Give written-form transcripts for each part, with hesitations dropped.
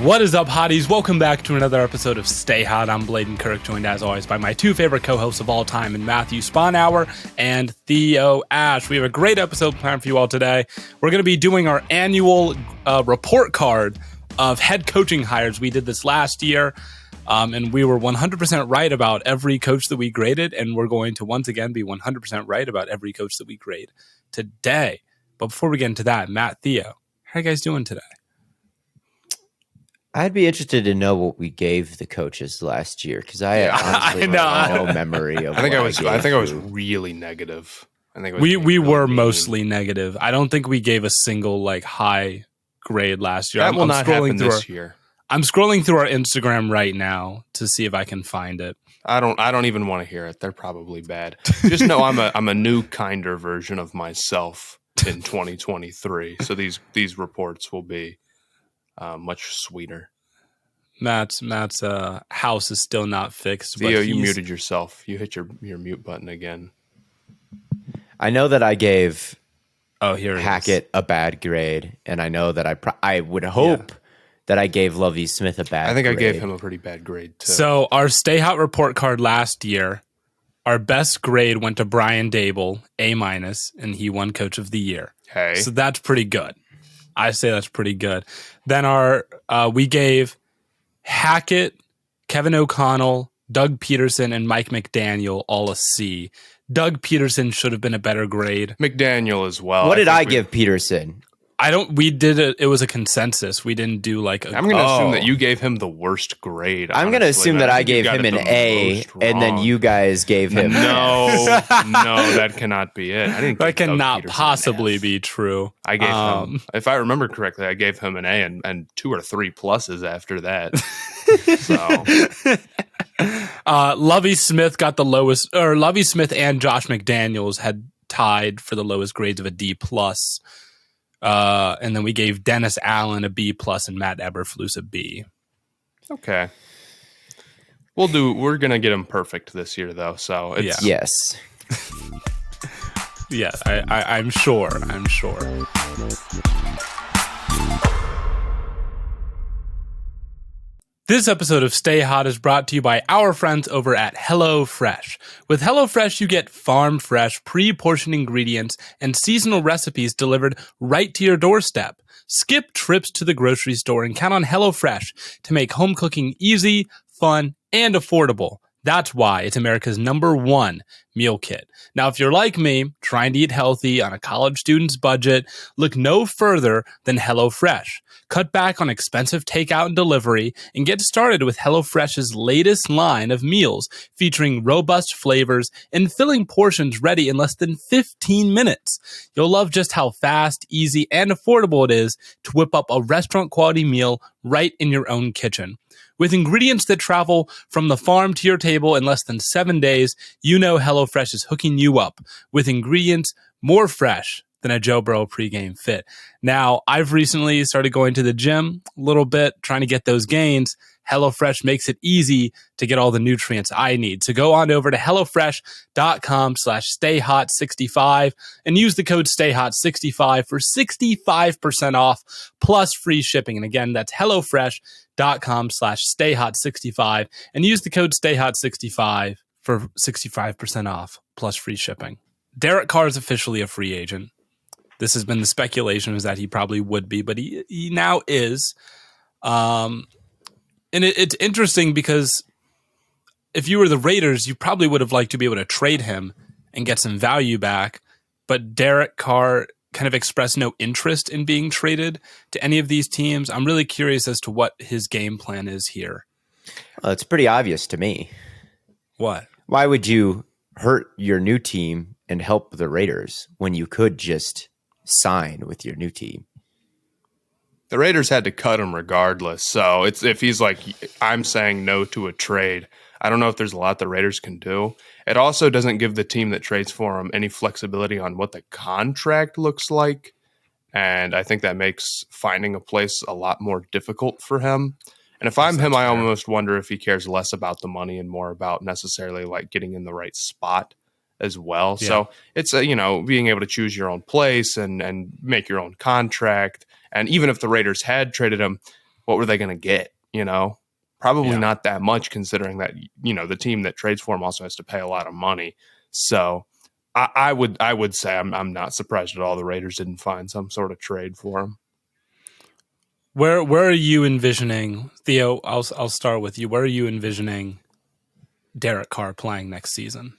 What is up, hotties? Welcome back to another episode of Stay Hot. I'm Blaiden Kirk, joined as always by my two favorite co-hosts of all time, in Matthew Sponhour and Theo Ash. We have a great episode planned for you all today. We're going to be doing our annual report card of head coaching hires. We did this last year, and we were 100% right about every coach that we graded, and we're going to once again be 100% right about every coach that we grade today. But before we get into that, Matt, Theo, how are you guys doing today? I'd be interested to know what we gave the coaches last year, because I honestly have no memory of. I think I was really negative. I think we were mostly negative. I don't think we gave a single high grade last year. That will not happen this year. I'm scrolling through our Instagram right now to see if I can find it. I don't even want to hear it. They're probably bad. Just know I'm a new, kinder version of myself in 2023. So these reports will be much sweeter. Matt's house is still not fixed. Theo, you muted yourself. You hit your mute button again. I know that I gave Hackett a bad grade, and I know that I would hope that I gave Lovie Smith a bad grade. I think I gave him a pretty bad grade, too. So our Stay Hot report card last year, our best grade went to Brian Dable, A-, and he won Coach of the Year. Hey. So that's pretty good. I say that's pretty good. Then we gave Hackett, Kevin O'Connell, Doug Peterson, and Mike McDaniel all a C. Doug Peterson should have been a better grade. McDaniel as well. What did I give Peterson? We did it. It was a consensus. We didn't do I'm going to assume that you gave him the worst grade. I'm going to assume that I gave him an A, and then you guys gave him no, that cannot be it. I didn't. That cannot possibly be true. I gave him, if I remember correctly, I gave him an A and 2 or 3 pluses after that. So, Lovie Smith got the lowest, or Lovie Smith and Josh McDaniels had tied for the lowest grades of a D plus. And then we gave Dennis Allen a B plus and Matt Eberflus a B. Okay. We're going to get him perfect this year, though. So it's yes. Yes, I'm sure. This episode of Stay Hot is brought to you by our friends over at HelloFresh. With HelloFresh, you get farm-fresh, pre-portioned ingredients and seasonal recipes delivered right to your doorstep. Skip trips to the grocery store and count on HelloFresh to make home cooking easy, fun, and affordable. That's why it's America's #1 meal kit. Now, if you're like me, trying to eat healthy on a college student's budget, look no further than HelloFresh. Cut back on expensive takeout and delivery and get started with HelloFresh's latest line of meals featuring robust flavors and filling portions ready in less than 15 minutes. You'll love just how fast, easy, and affordable it is to whip up a restaurant-quality meal right in your own kitchen. With ingredients that travel from the farm to your table in less than 7 days, you know HelloFresh is hooking you up with ingredients more fresh than a Joe Burrow pregame fit. Now, I've recently started going to the gym a little bit, trying to get those gains. HelloFresh makes it easy to get all the nutrients I need. So go on over to HelloFresh.com/StayHot65 and use the code StayHot65 for 65% off plus free shipping. And again, that's HelloFresh.com/StayHot65 and use the code StayHot65 for 65% off plus free shipping. Derek Carr is officially a free agent. This has been the speculation is that he probably would be, but he now is. And it's interesting because if you were the Raiders, you probably would have liked to be able to trade him and get some value back. But Derek Carr kind of expressed no interest in being traded to any of these teams. I'm really curious as to what his game plan is here. Well, it's pretty obvious to me. What? Why would you hurt your new team and help the Raiders when you could just sign with your new team? The Raiders had to cut him regardless. So if he's like, I'm saying no to a trade, I don't know if there's a lot the Raiders can do. It also doesn't give the team that trades for him any flexibility on what the contract looks like. And I think that makes finding a place a lot more difficult for him. And if I'm him, I almost wonder if he cares less about the money and more about necessarily like getting in the right spot as well. Yeah. So it's, being able to choose your own place and make your own contract. And even if the Raiders had traded him, what were they going to get? Probably Yeah. not that much, considering that the team that trades for him also has to pay a lot of money. So I would say I'm not surprised at all the Raiders didn't find some sort of trade for him. Where are you envisioning, Theo? I'll start with you. Where are you envisioning Derek Carr playing next season?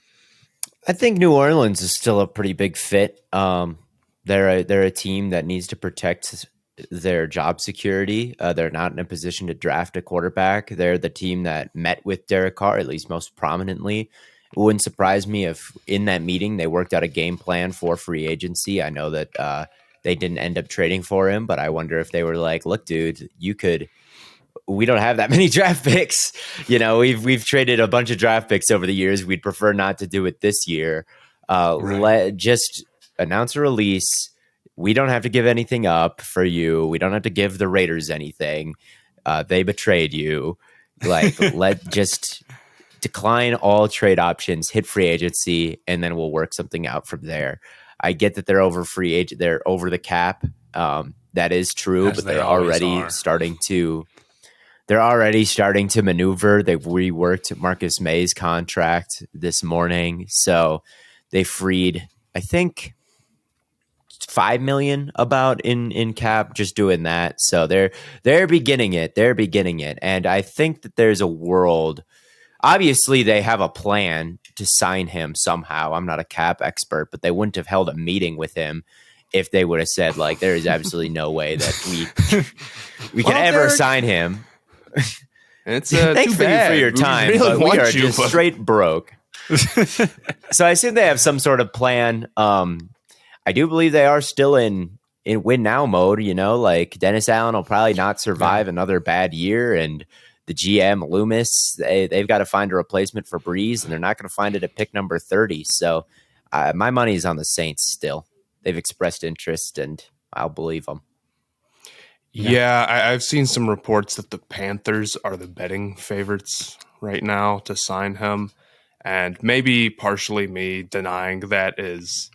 I think New Orleans is still a pretty big fit. They're a team that needs to protect their job security. They're not in a position to draft a quarterback. They're the team that met with Derek Carr, at least most prominently. It wouldn't surprise me if in that meeting they worked out a game plan for free agency. I know that they didn't end up trading for him, but I wonder if they were like, look, dude, we don't have that many draft picks. We've traded a bunch of draft picks over the years. We'd prefer not to do it this year. Just announce a release. We don't have to give anything up for you. We don't have to give the Raiders anything. They betrayed you. Let just decline all trade options, hit free agency, and then we'll work something out from there. I get that they're over free agent. They're over the cap. That is true, but they're already starting to maneuver. They've reworked Marcus May's contract this morning. So they freed, I think, $5 million about in cap just doing that. So they're beginning it. And I think that there's a world. Obviously, they have a plan to sign him somehow. I'm not a cap expert, but they wouldn't have held a meeting with him if they would have said, like, there is absolutely no way that we can ever sign him. It's thanks for your time, but we are just straight broke. So I assume they have some sort of plan. I do believe they are still in win now mode. Like Dennis Allen will probably not survive another bad year, and the GM Loomis, they've got to find a replacement for Breeze, and they're not going to find it at pick number 30. So my money is on the Saints still. They've expressed interest, and I'll believe them. Yeah, I've seen some reports that the Panthers are the betting favorites right now to sign him. And maybe partially me denying that is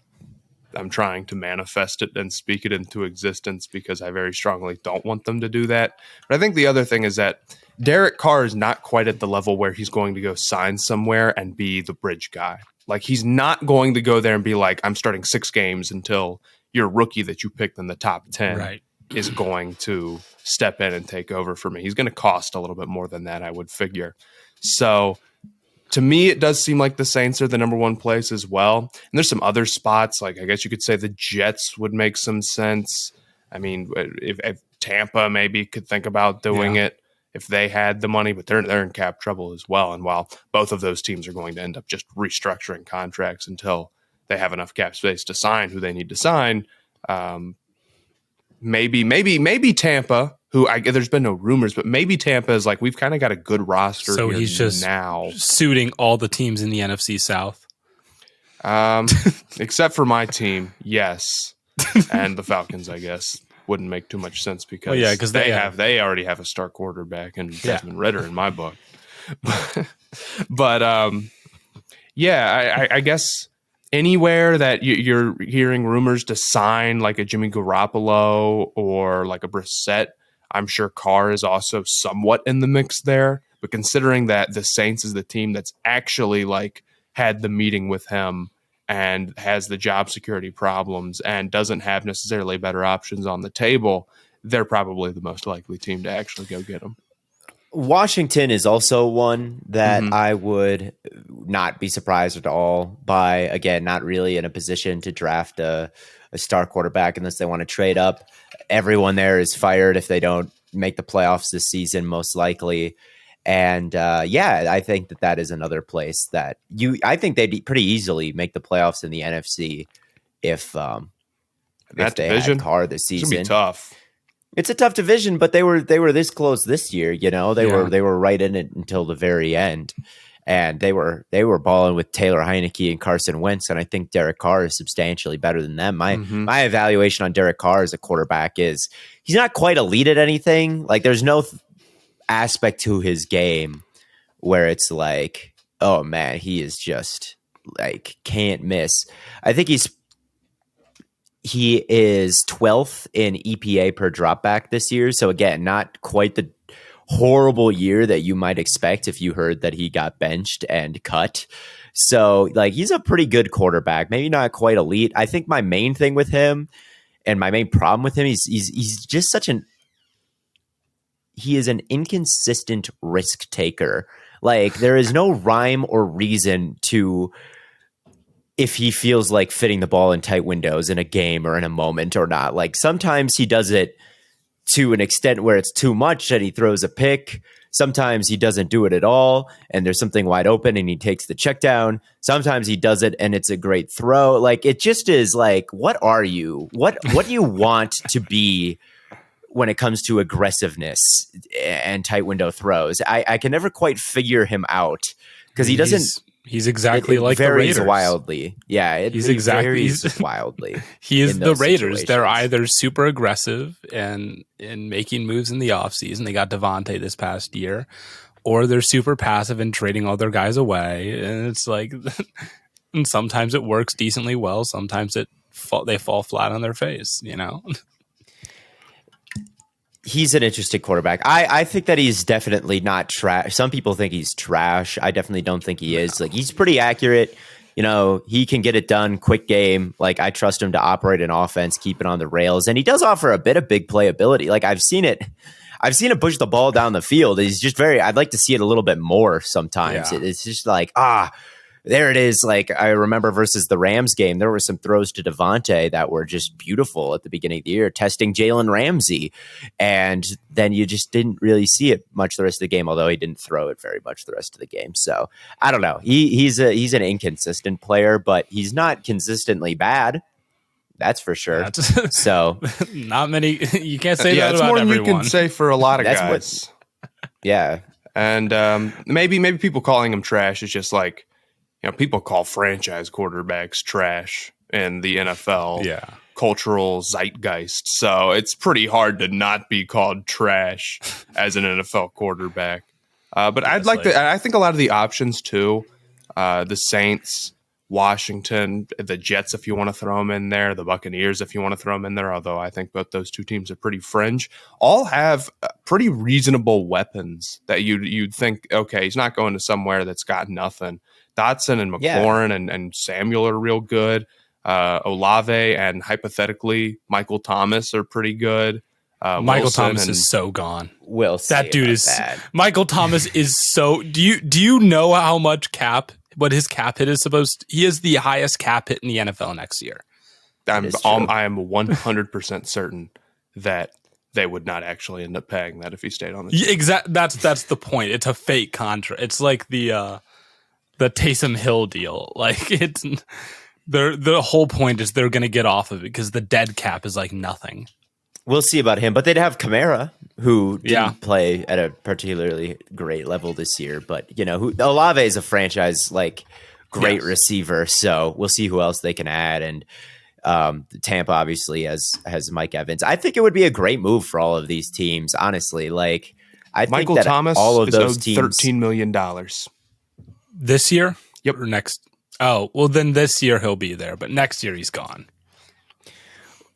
I'm trying to manifest it and speak it into existence because I very strongly don't want them to do that. But I think the other thing is that Derek Carr is not quite at the level where he's going to go sign somewhere and be the bridge guy. Like, he's not going to go there and be like, I'm starting 6 games until your rookie that you picked in the top 10 is going to step in and take over for me. He's going to cost a little bit more than that, I would figure. So to me, it does seem like the Saints are the number one place as well. And there's some other spots, like I guess you could say the Jets would make some sense. I mean, if Tampa maybe could think about doing it if they had the money, but they're in cap trouble as well. And while both of those teams are going to end up just restructuring contracts until they have enough cap space to sign who they need to sign, maybe Tampa, there's been no rumors, but maybe Tampa is like, we've kind of got a good roster. So here he's just now suiting all the teams in the NFC South. Except for my team, yes. And the Falcons, I guess, wouldn't make too much sense because they already have a star quarterback in Desmond Ridder in my book. But I guess anywhere that you're hearing rumors to sign like a Jimmy Garoppolo or like a Brissett, I'm sure Carr is also somewhat in the mix there. But considering that the Saints is the team that's actually like had the meeting with him and has the job security problems and doesn't have necessarily better options on the table, they're probably the most likely team to actually go get him. Washington is also one that I would not be surprised at all by. Again, not really in a position to draft a star quarterback unless they want to trade up. Everyone there is fired if they don't make the playoffs this season, most likely. And I think that is another place that I think they'd pretty easily make the playoffs in the NFC if they had Carr this season. It's gonna be tough. It's a tough division, but they were this close this year. They were right in it until the very end, and they were balling with Taylor Heineke and Carson Wentz. And I think Derek Carr is substantially better than them. My evaluation on Derek Carr as a quarterback is he's not quite elite at anything. Like, there's no aspect to his game where it's like, oh man, he is just like can't miss. I think He is 12th in EPA per dropback this year. So again, not quite the horrible year that you might expect if you heard that he got benched and cut. So like he's a pretty good quarterback, maybe not quite elite. I think my main thing with him and my main problem with him, he's just he is an inconsistent risk taker. Like there is no rhyme or reason to if he feels like fitting the ball in tight windows in a game or in a moment or not. Like sometimes he does it to an extent where it's too much and he throws a pick. Sometimes he doesn't do it at all and there's something wide open and he takes the check down. Sometimes he does it and it's a great throw. Like it just is like, what are you? What do you want to be when it comes to aggressiveness and tight window throws? I can never quite figure him out because he doesn't. He's exactly it like the varies Raiders. Wildly. Yeah, it varies wildly. He is the Raiders. Situations. They're either super aggressive and in making moves in the offseason. They got Devontae this past year. Or they're super passive and trading all their guys away. And it's like, and sometimes it works decently well. Sometimes they fall flat on their face, you know? He's an interesting quarterback. I think that he's definitely not trash. Some people think he's trash. I definitely don't think he is. Like he's pretty accurate. You know, he can get it done, quick game. Like I trust him to operate an offense, keep it on the rails. And he does offer a bit of big playability. Like I've seen it push the ball down the field. He's just I'd like to see it a little bit more sometimes. Yeah. It's just like, there it is. Like I remember versus the Rams game, there were some throws to Devontae that were just beautiful at the beginning of the year, testing Jalen Ramsey. And then you just didn't really see it much the rest of the game, although he didn't throw it very much the rest of the game. So I don't know. He's an inconsistent player, but he's not consistently bad. That's for sure. So not many. You can't say that it's about more than everyone. you can say for a lot of guys. Yeah. And maybe people calling him trash is just like, you know, people call franchise quarterbacks trash in the NFL cultural zeitgeist. So it's pretty hard to not be called trash as an NFL quarterback. But I think a lot of the options too, the Saints, Washington, the Jets, if you want to throw them in there, the Buccaneers, if you want to throw them in there, although I think both those two teams are pretty fringe, all have pretty reasonable weapons that you'd think, okay, he's not going to somewhere that's got nothing. Dotson and McLaurin and Samuel are real good. Olave and hypothetically Michael Thomas are pretty good. Michael Wilson Thomas is so gone. That dude is bad. Michael Thomas is so. Do you know how much what his cap hit is supposed to? He is the highest cap hit in the NFL next year. I am 100% certain that they would not actually end up paying that if he stayed on the team. Exactly. That's the point. It's a fake contract. It's like the Taysom Hill deal. Like it's the whole point is they're going to get off of it because the dead cap is like nothing. We'll see about him, but they'd have Kamara, who didn't play at a particularly great level this year. But you know, Olave is a franchise great receiver, so we'll see who else they can add. And Tampa obviously has Mike Evans. I think it would be a great move for all of these teams. Honestly, I Michael think that Thomas all of is those owed teams $13 million. This year? Yep. Or next? Oh, well, then this year he'll be there, but next year he's gone.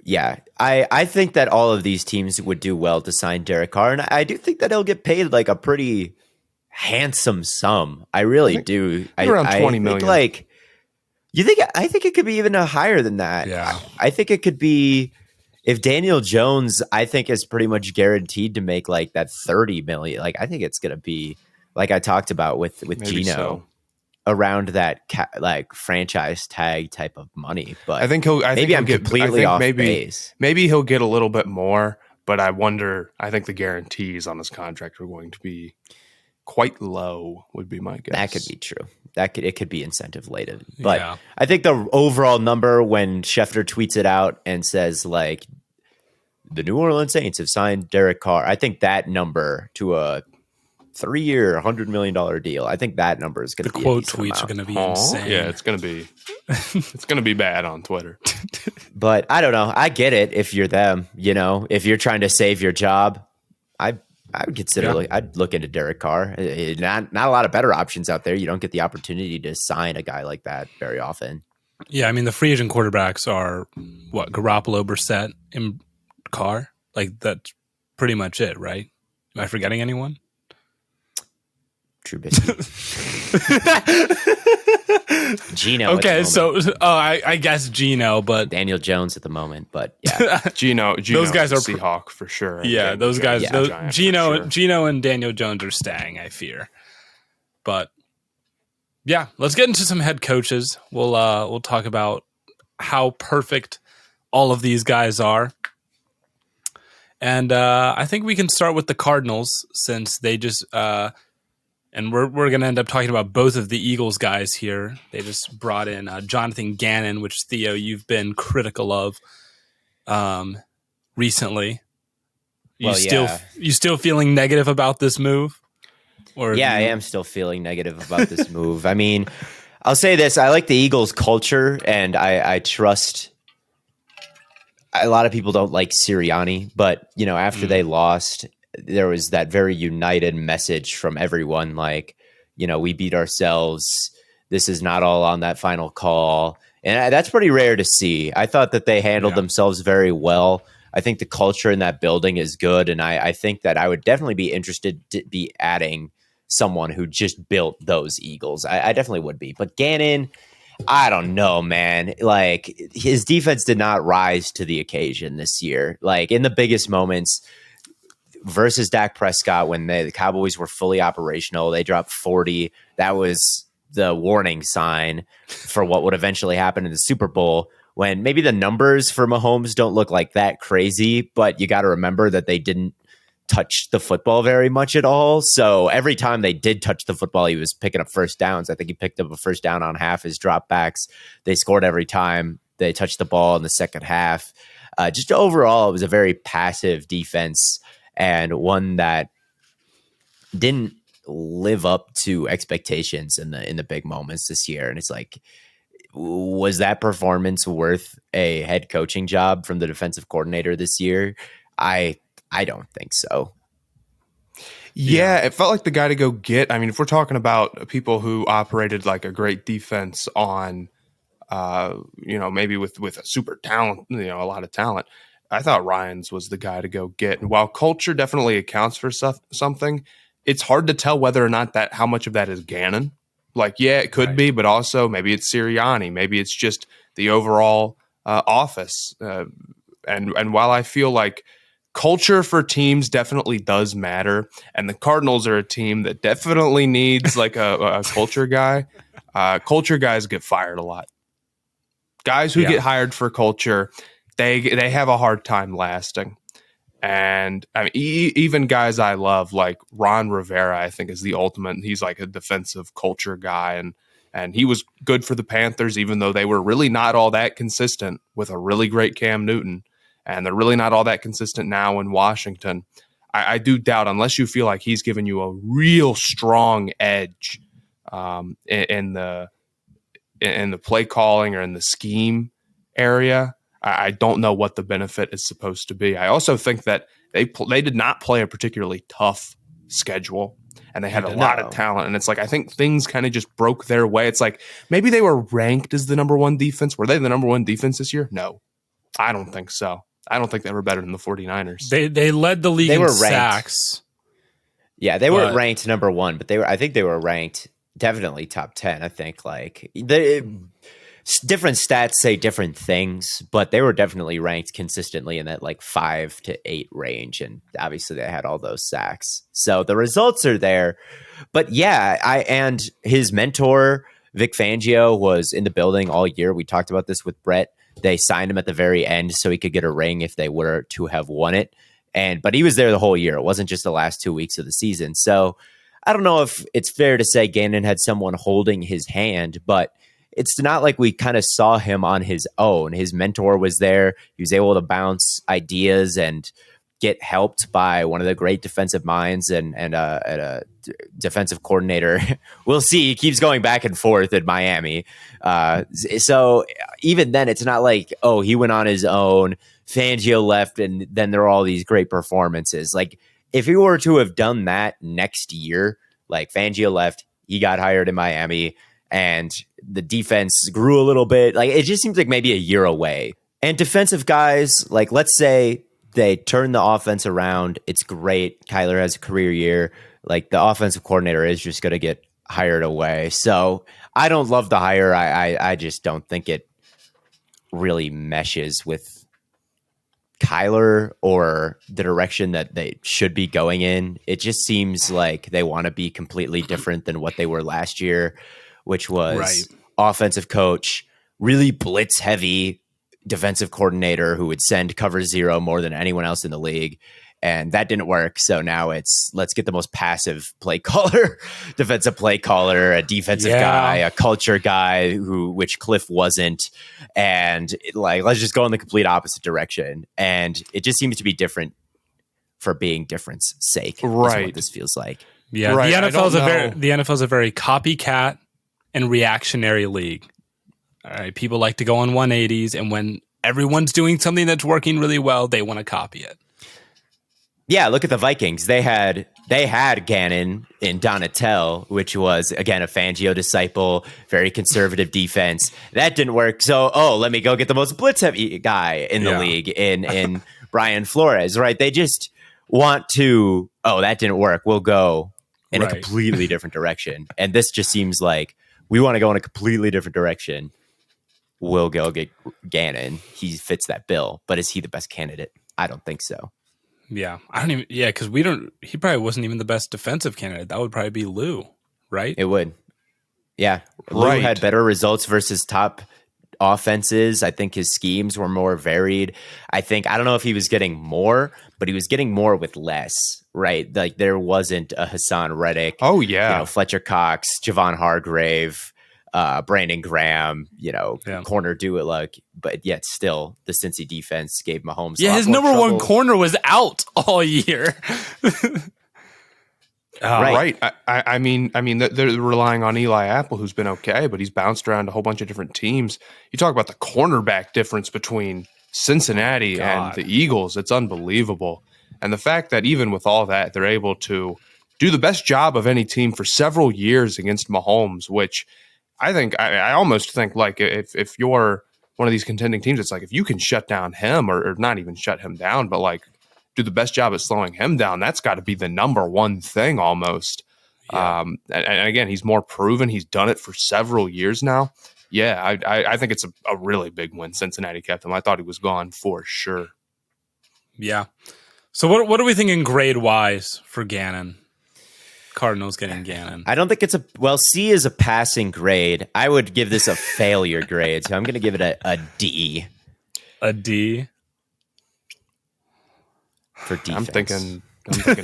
Yeah, I think that all of these teams would do well to sign Derek Carr, and I do think that he'll get paid a pretty handsome sum. I really do. Around $20 million. You think? I think it could be even higher than that. Yeah, I think it could be. If Daniel Jones, I think, is pretty much guaranteed to make that $30 million. I think it's going to be like I talked about with Maybe Geno. so. Around that franchise tag type of money, but I think he'll get completely off maybe, base. Maybe he'll get a little bit more, but I wonder. I think the guarantees on his contract are going to be quite low. Would be my guess. That could be true. It could be incentive laden, but I think the overall number when Schefter tweets it out and says the New Orleans Saints have signed Derek Carr, I think that number to a 3-year, $100 million deal. I think that number is going to be. The quote tweets are going to be insane. Yeah, it's going to be bad on Twitter. But I don't know. I get it if you're them. You know, if you're trying to save your job, I would consider. I'd look into Derek Carr. Not a lot of better options out there. You don't get the opportunity to sign a guy like that very often. Yeah, I mean, the free agent quarterbacks are what? Garoppolo, Brissett, and Carr. Like, that's pretty much it, right? Am I forgetting anyone? Trubisky. Geno. Okay, so I guess Geno, but Daniel Jones at the moment, but yeah. Geno those guys are Seahawk for sure. and Yeah, Daniel those guys. Jones is a Giant for sure. Geno and Daniel Jones are staying, I fear. But yeah, let's get into some head coaches. We'll talk about how perfect all of these guys are. And I think we can start with the Cardinals, since they just and we're going to end up talking about both of the Eagles guys here. They just brought in Jonathan Gannon, which, Theo, you've been critical of recently. You still feeling negative about this move? Or yeah, I am still feeling negative about this move. I mean, I'll say this. I like the Eagles' culture, and I trust. A lot of people don't like Sirianni, but, after they lost, there was that very united message from everyone. Like, we beat ourselves. This is not all on that final call. And that's pretty rare to see. I thought that they handled themselves very well. I think the culture in that building is good. And I think that I would definitely be interested to be adding someone who just built those Eagles. I definitely would be. But Gannon, I don't know, man. Like, his defense did not rise to the occasion this year. Like, in the biggest moments versus Dak Prescott, when the Cowboys were fully operational, they dropped 40. That was the warning sign for what would eventually happen in the Super Bowl, when maybe the numbers for Mahomes don't look like that crazy, but you got to remember that they didn't touch the football very much at all. So every time they did touch the football, he was picking up first downs. I think he picked up a first down on half his dropbacks. They scored every time they touched the ball in the second half. Just overall, it was a very passive defense, and one that didn't live up to expectations in the big moments this year. And it's like, was that performance worth a head coaching job from the defensive coordinator this year? I don't think so. Yeah, it felt like the guy to go get. I mean, if we're talking about people who operated like a great defense on, maybe with a super talent, a lot of talent, I thought Ryans was the guy to go get. And while culture definitely accounts for something, it's hard to tell whether or not how much of that is Gannon. Like, yeah, it could be, but also maybe it's Sirianni. Maybe it's just the overall office. And while I feel like culture for teams definitely does matter, and the Cardinals are a team that definitely needs like a culture guy, culture guys get fired a lot. Guys who get hired for culture, they have a hard time lasting. And I mean, even guys I love, like Ron Rivera, I think is the ultimate. He's like a defensive culture guy, and he was good for the Panthers, even though they were really not all that consistent with a really great Cam Newton, and they're really not all that consistent now in Washington. I do doubt, unless you feel like he's given you a real strong edge in the play calling or in the scheme area. I don't know what the benefit is supposed to be. I also think that they did not play a particularly tough schedule, and they had a lot of talent. And it's like, I think things kind of just broke their way. It's like, maybe they were ranked as the number one defense. Were they the number one defense this year? No, I don't think so. I don't think they were better than the 49ers. They led the league in sacks. Yeah, they weren't ranked number one, but I think they were ranked definitely top 10. I think different stats say different things, but they were definitely ranked consistently in that like 5 to 8 range. And obviously they had all those sacks. So the results are there. But yeah, and his mentor, Vic Fangio, was in the building all year. We talked about this with Brett. They signed him at the very end so he could get a ring if they were to have won it. But he was there the whole year. It wasn't just the last 2 weeks of the season. So I don't know if it's fair to say Gannon had someone holding his hand, but it's not like we kind of saw him on his own. His mentor was there. He was able to bounce ideas and get helped by one of the great defensive minds and a defensive coordinator. We'll see. He keeps going back and forth in Miami. So even then, it's not like, oh, he went on his own, Fangio left, and then there are all these great performances. Like, if he were to have done that next year, like Fangio left, he got hired in Miami, and the defense grew a little bit. Like, it just seems like maybe a year away. And defensive guys, like, let's say they turn the offense around. It's great. Kyler has a career year. Like, the offensive coordinator is just going to get hired away. So I don't love the hire. I just don't think it really meshes with Kyler or the direction that they should be going in. It just seems like they want to be completely different than what they were last year, which was offensive coach, really blitz heavy defensive coordinator who would send cover zero more than anyone else in the league. And that didn't work. So now it's, let's get the most passive play caller, defensive play caller, a defensive guy, a culture guy, which Cliff wasn't. And let's just go in the complete opposite direction. And it just seems to be different for being different's sake. Right. Is what this feels like. Yeah. Right. The NFL is a very copycat and reactionary league. All right. People like to go on 180s. And when everyone's doing something that's working really well, they want to copy it. Yeah, look at the Vikings. They had Gannon in Donatel, which was, again, a Fangio disciple, very conservative defense. That didn't work. So, let me go get the most blitz-heavy guy in the league in Brian Flores, right? They just want to, that didn't work. We'll go in a completely different direction. And this just seems like we want to go in a completely different direction. We'll go get Gannon. He fits that bill. But is he the best candidate? I don't think so. Yeah, because he probably wasn't even the best defensive candidate. That would probably be Lou, right? It would. Yeah. Lou had better results versus top offenses. I think his schemes were more varied. I don't know if he was getting more, but he was getting more with less, right? Like, there wasn't a Hassan Reddick. Oh, yeah. Fletcher Cox, Javon Hargrave, Brandon Graham, corner do it like, but yet still the Cincy defense gave Mahomes. Yeah, his number one corner was out all year. Right. I mean, they're relying on Eli Apple, who's been okay, but he's bounced around a whole bunch of different teams. You talk about the cornerback difference between Cincinnati and the Eagles. It's unbelievable. And the fact that even with all that, they're able to do the best job of any team for several years against Mahomes, which I almost think, like, if you're one of these contending teams, it's like if you can shut down him or not even shut him down, but like do the best job at slowing him down, that's got to be the number one thing almost. Yeah. And again, he's more proven. He's done it for several years now. Yeah, I think it's a really big win. Cincinnati kept him. I thought he was gone for sure. Yeah. So what are we thinking grade-wise for Gannon? Cardinals getting Gannon. I don't think it's C is a passing grade. I would give this a failure grade, so I'm going to give it a D. A D? For defense. I'm thinking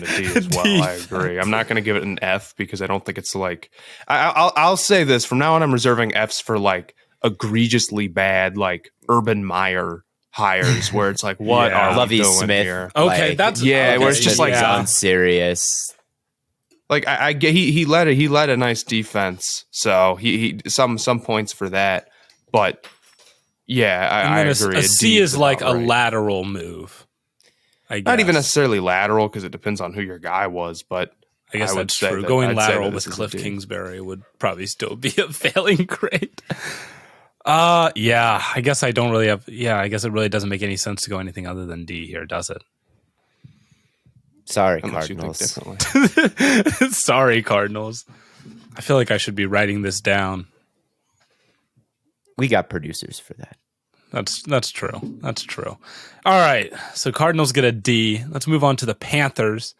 a D as well. I agree. I'm not going to give it an F because I don't think it's like... I'll say this. From now on, I'm reserving Fs for like egregiously bad, like Urban Meyer hires where it's like, what are Lovie doing Smith here? Okay, that's... Yeah, where it's just like unserious. Like he led a nice defense, so he some points for that. But yeah, I agree. A C is like a lateral move. I guess. Not even necessarily lateral because it depends on who your guy was. But I guess that's true. Going lateral with Cliff Kingsbury would probably still be a failing grade. Yeah, I guess I don't really have. Yeah, I guess it really doesn't make any sense to go anything other than D here, does it? Sorry, Cardinals. Sorry, Cardinals. I feel like I should be writing this down. We got producers for that. That's true. That's true. All right. So Cardinals get a D. Let's move on to the Panthers.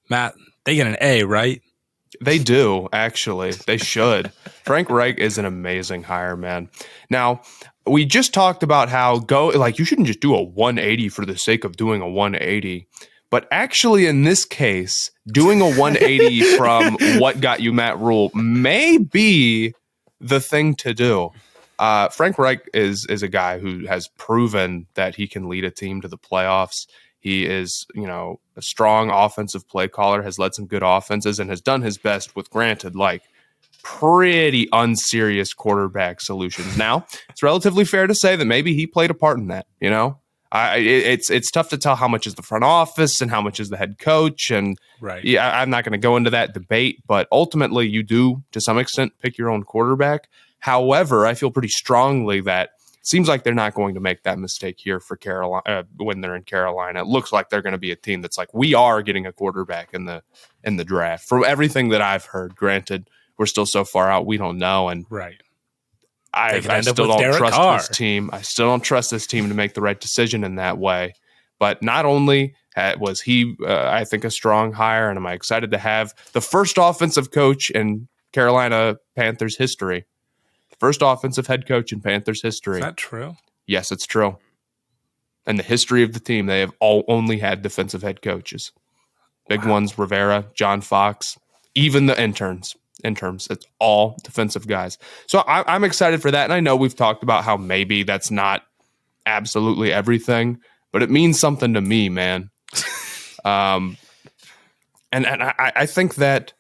Matt, they get an A, right? They do, actually. They should. Frank Reich is an amazing hire, man. Now, we just talked about how you shouldn't just do a 180 for the sake of doing a 180. But actually, in this case, doing a 180 from what got you Matt Rule may be the thing to do. Frank Reich is a guy who has proven that he can lead a team to the playoffs. He is, a strong offensive play caller, has led some good offenses, and has done his best with, granted, like pretty unserious quarterback solutions. Now, it's relatively fair to say that maybe he played a part in that, It's tough to tell how much is the front office and how much is the head coach. And Right. yeah, I'm not going to go into that debate, but ultimately you do, to some extent, pick your own quarterback. However, I feel pretty strongly that it seems like they're not going to make that mistake here for Carolina when they're in Carolina. It looks like they're going to be a team that's like, we are getting a quarterback in the draft. From everything that I've heard, granted, we're still so far out, we don't know. And Right. I still don't trust this team. I still don't trust this team to make the right decision in that way. But not only was he, I think, a strong hire, and am I excited to have the first offensive coach in Carolina Panthers history. First offensive head coach in Panthers history. Is that true? Yes, it's true. In the history of the team, they have only had defensive head coaches. Big ones, Rivera, John Fox, even the interns. It's all defensive guys. So I'm excited for that. And I know we've talked about how maybe that's not absolutely everything, but it means something to me, man. And I think that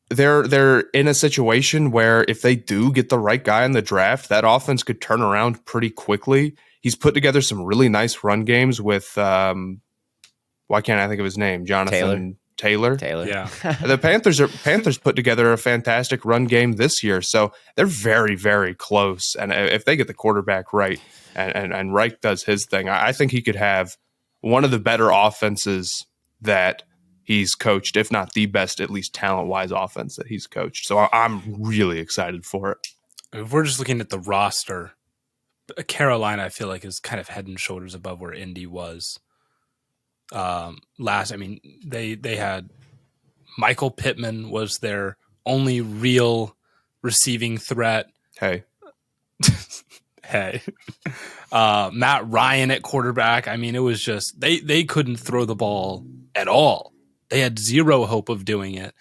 they're in a situation where if they do get the right guy in the draft, that offense could turn around pretty quickly. He's put together some really nice run games with why can't I think of his name? Jonathan Taylor. Yeah. The Panthers put together a fantastic run game this year, so they're very, very close. And if they get the quarterback right and Reich does his thing, I think he could have one of the better offenses that he's coached, if not the best, at least talent-wise offense that he's coached. So I'm really excited for it. If we're just looking at the roster, Carolina, I feel like, is kind of head and shoulders above where Indy was. They had Michael Pittman was their only real receiving threat. Hey. Matt Ryan at quarterback. I mean, it was just they couldn't throw the ball at all. They had zero hope of doing it.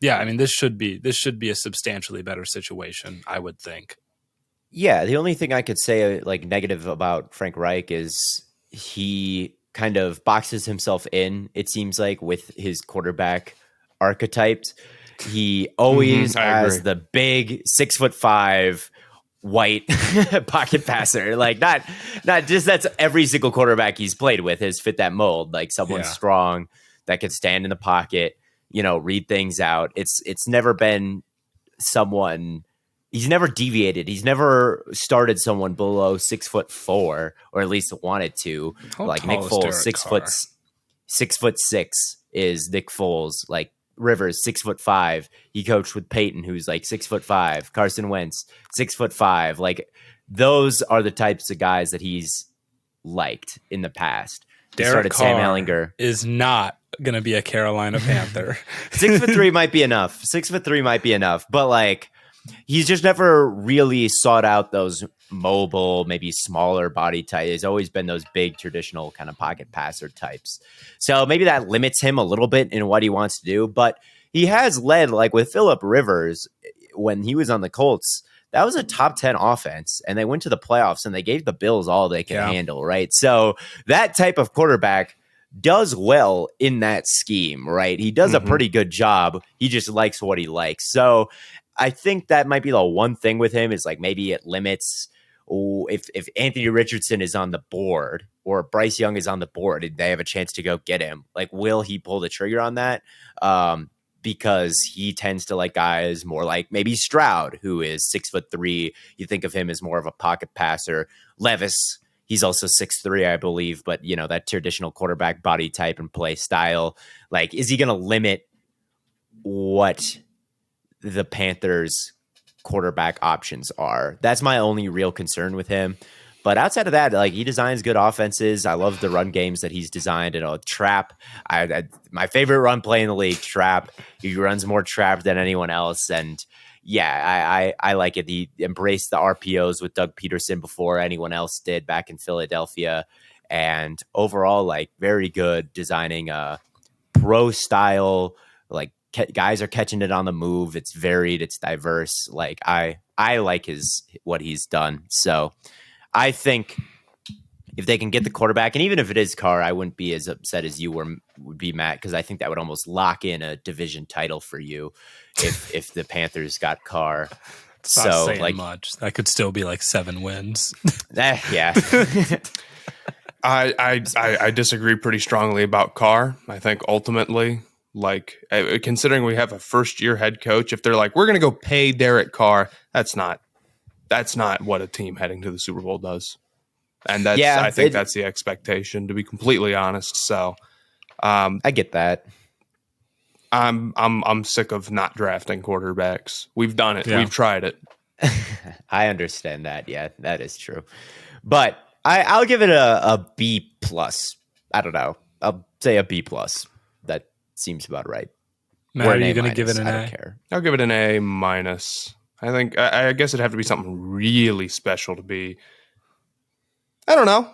This should be a substantially better situation, I would think. Yeah, the only thing I could say negative about Frank Reich is he kind of boxes himself in, it seems like, with his quarterback archetypes. He always has the big 6'5" white pocket passer. Not just that's every single quarterback he's played with has fit that mold. Like someone strong that can stand in the pocket, read things out. It's never been someone. He's never deviated. He's never started someone below 6'4", or at least wanted to. Like Nick Foles, 6'6" is Nick Foles. Like Rivers, 6'5". He coached with Payton, who's like 6'5". Carson Wentz, 6'5". Like those are the types of guys that he's liked in the past. He Derek started Carr Sam Ehlinger. Is not going to be a Carolina Panther. 6'3" might be enough. 6'3" might be enough, but like. He's just never really sought out those mobile, maybe smaller body types. He's always been those big traditional kind of pocket passer types. So maybe that limits him a little bit in what he wants to do. But he has led, like with Phillip Rivers, when he was on the Colts, that was a top 10 offense. And they went to the playoffs and they gave the Bills all they could handle, right? So that type of quarterback does well in that scheme, right? He does a pretty good job. He just likes what he likes. So I think that might be the one thing with him is like maybe it limits if Anthony Richardson is on the board or Bryce Young is on the board and they have a chance to go get him. Like, will he pull the trigger on that? Because he tends to like guys more like maybe Stroud, who is 6'3". You think of him as more of a pocket passer. Levis, he's also 6'3", I believe, but that traditional quarterback body type and play style. Like, is he going to limit what the Panthers quarterback options are? That's my only real concern with him. But outside of that, like, he designs good offenses. I love the run games that he's designed. Trap. My favorite run play in the league, trap. He runs more trap than anyone else. And yeah, I like it. He embraced the RPOs with Doug Peterson before anyone else did back in Philadelphia. And overall, like, very good designing a pro style, like, guys are catching it on the move. It's varied. It's diverse. Like I like what he's done. So I think if they can get the quarterback, and even if it is Carr, I wouldn't be as upset as you would be, Matt, because I think that would almost lock in a division title for you if the Panthers got Carr. Not So saying like, much. That could still be like 7 wins. yeah. I disagree pretty strongly about Carr. I think ultimately, like considering we have a first year head coach, if they're like, we're going to go pay Derek Carr, that's not what a team heading to the Super Bowl does. And I think that's the expectation, to be completely honest. So I get that. I'm sick of not drafting quarterbacks. We've done it. Yeah. We've tried it. I understand that. Yeah, that is true. But I'll give it a B plus. I don't know. I'll say a B plus. That seems about right. Matt, are you going to give it an I A? don't care. I'll give it an A minus. I think I guess it'd have to be something really special to be. I don't know.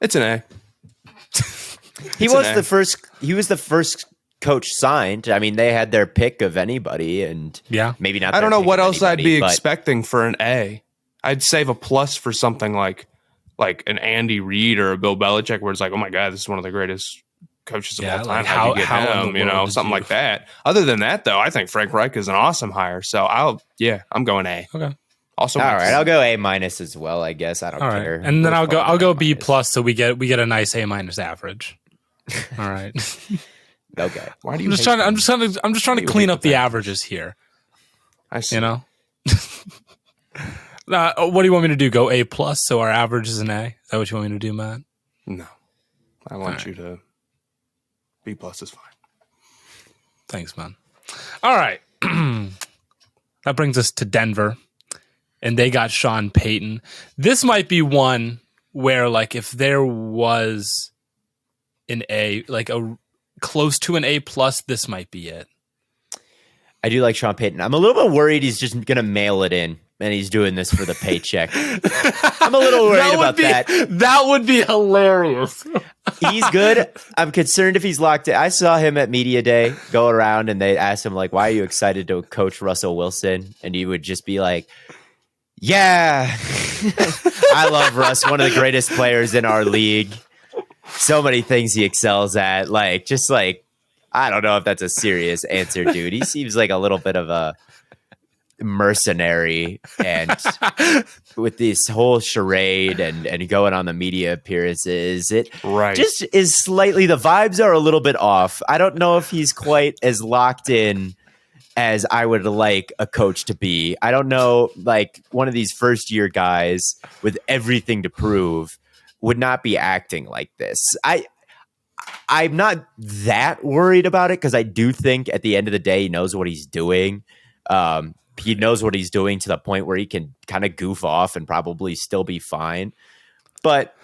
It's an A. He was the first coach signed. I mean, they had their pick of anybody, and maybe not. I don't know what else I'd be but expecting for an A. I'd save a plus for something like an Andy Reid or a Bill Belichick, where it's like, oh my god, this is one of the greatest coaches of all time. Like How'd you get how him? Something like that. Other than that, though, I think Frank Reich is an awesome hire. So I'm going A. Okay. Also, all right, I'll go A minus as well. I guess I don't care. And then I'll go B plus, so we get a nice A minus average. All right. Okay. Why do you? I'm just trying to clean up the averages here. I see. You know. What do you want me to do? Go A plus, so our average is an A. Is that what you want me to do, Matt? No, I want you to. B plus is fine. Thanks, man. All right. That brings us to Denver, and they got Sean Payton. This might be one where, like, if there was an A, like a close to an A plus, this might be it. I do like Sean Payton. I'm a little bit worried he's just going to mail it in, and he's doing this for the paycheck. I'm a little worried about that. That would be hilarious. He's good. I'm concerned if he's locked in. I saw him at Media Day go around, and they asked him, like, why are you excited to coach Russell Wilson? And he would just be like, yeah, I love Russ, one of the greatest players in our league. So many things he excels at. Like, just like, I don't know if that's a serious answer, dude. He seems like a little bit of a mercenary, and with this whole charade and going on the media appearances, it just is slightly, the vibes are a little bit off. I don't know if he's quite as locked in as I would like a coach to be. I don't know, like one of these first year guys with everything to prove would not be acting like this. I'm not that worried about it, because I do think at the end of the day, he knows what he's doing. He knows what he's doing to the point where he can kind of goof off and probably still be fine. But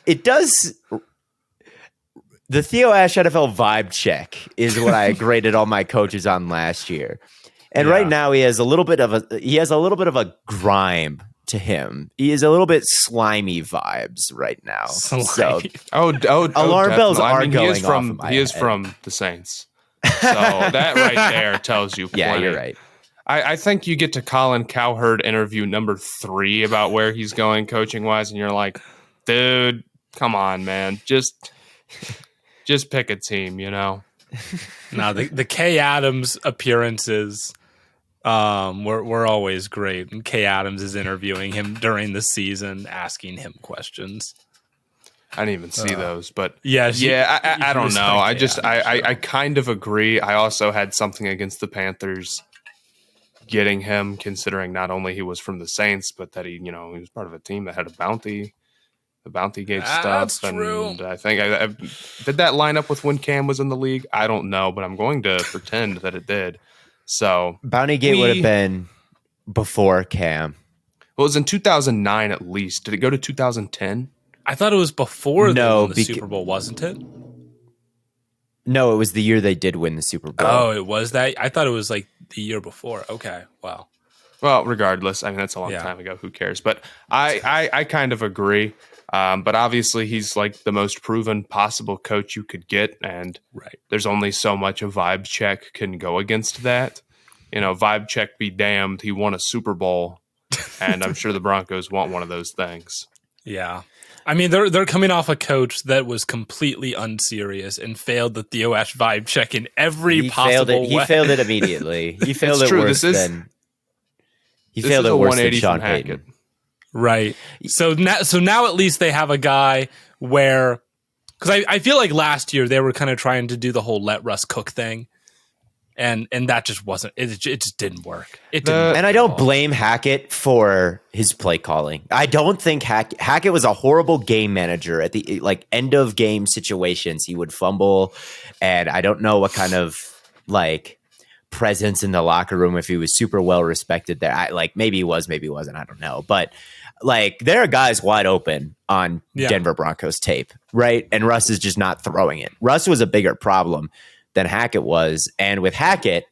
it does. The Theo Ash NFL vibe check is what I graded all my coaches on last year. And right now he has a little bit of a grime to him. He is a little bit slimy vibes right now. Slimy. So alarm bells are going off. He is from the Saints. So that right there tells you plenty. Yeah, you're right. I think you get to Colin Cowherd interview number 3 about where he's going coaching wise, and you're like, dude, come on, man. Just pick a team, you know? No, the Kay Adams appearances were always great. And Kay Adams is interviewing him during the season, asking him questions. I didn't even see those, but I don't know. I kind of agree. I also had something against the Panthers getting him, considering not only he was from the Saints, but that he was part of a team that had the bounty gate stuff. That's and true. I think I did that line up with when Cam was in the league. I don't know, but I'm going to pretend that it did. So Bounty Gate would have been before Cam. Well, it was in 2009 at least. Did it go to 2010? I thought it was before the Super Bowl, wasn't it? No, it was the year they did win the Super Bowl. Oh, it was that? I thought it was like the year before. Okay, wow. Well, regardless, I mean, that's a long time ago. Who cares? But I kind of agree. But obviously, he's like the most proven possible coach you could get. And there's only so much a vibe check can go against that. Vibe check be damned. He won a Super Bowl. And I'm sure the Broncos want one of those things. Yeah. I mean, they're coming off a coach that was completely unserious and failed the Theo Ash vibe check in every possible way. He failed it immediately. He failed it worse than... He This failed is it a worse than 180 Sean from Hackett. Payton. Right. So now at least they have a guy where, because I feel like last year they were kind of trying to do the whole let Russ cook thing. And that just wasn't, it just didn't work. And I don't blame Hackett for his play calling. I don't think Hackett was a horrible game manager at the end of game situations. He would fumble, and I don't know what kind of presence in the locker room, if he was super well respected there. Maybe he was, maybe he wasn't. I don't know. But there are guys wide open on Denver Broncos tape, right? And Russ is just not throwing it. Russ was a bigger problem than Hackett was. And with Hackett,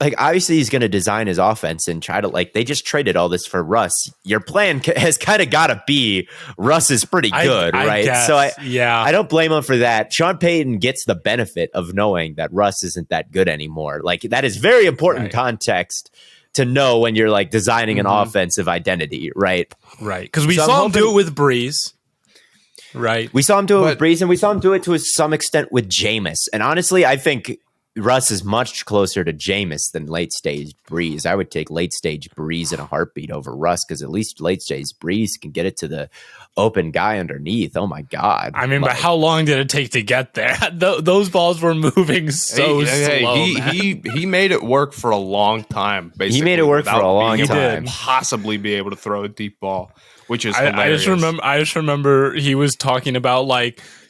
obviously he's going to design his offense and try to they just traded all this for Russ. Your plan has kind of got to be Russ is pretty good, right? Guess, so I don't blame him for that. Sean Payton gets the benefit of knowing that Russ isn't that good anymore. That is very important context to know when you're designing an offensive identity, right? Right. Because we saw him do it with Breeze. Right. We saw him do it with Breeze, and we saw him do it to some extent with Jameis. And honestly, I think Russ is much closer to Jameis than late stage Breeze. I would take late stage Breeze in a heartbeat over Russ, because at least late stage Breeze can get it to the open guy underneath. Oh my God. I mean, but how long did it take to get there? Those balls were moving so slow. He made it work for a long time. Basically, he made it work for a long time. Possibly be able to throw a deep ball, which is hilarious. I just remember he was talking about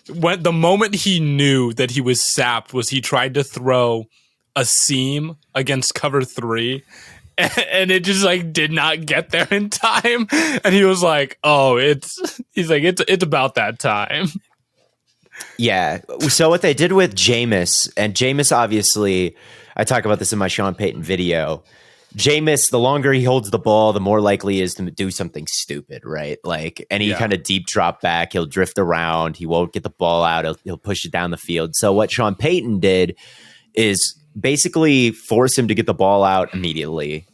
when the moment he knew that he was sapped was he tried to throw a seam against cover 3, and it just did not get there in time. And he was like, "Oh, it's about that time." Yeah. So what they did with Jameis, and Jameis, obviously, I talk about this in my Sean Payton video. Jameis, the longer he holds the ball, the more likely he is to do something stupid, right? Any kind of deep drop back, he'll drift around. He won't get the ball out. He'll push it down the field. So what Sean Payton did is basically force him to get the ball out immediately.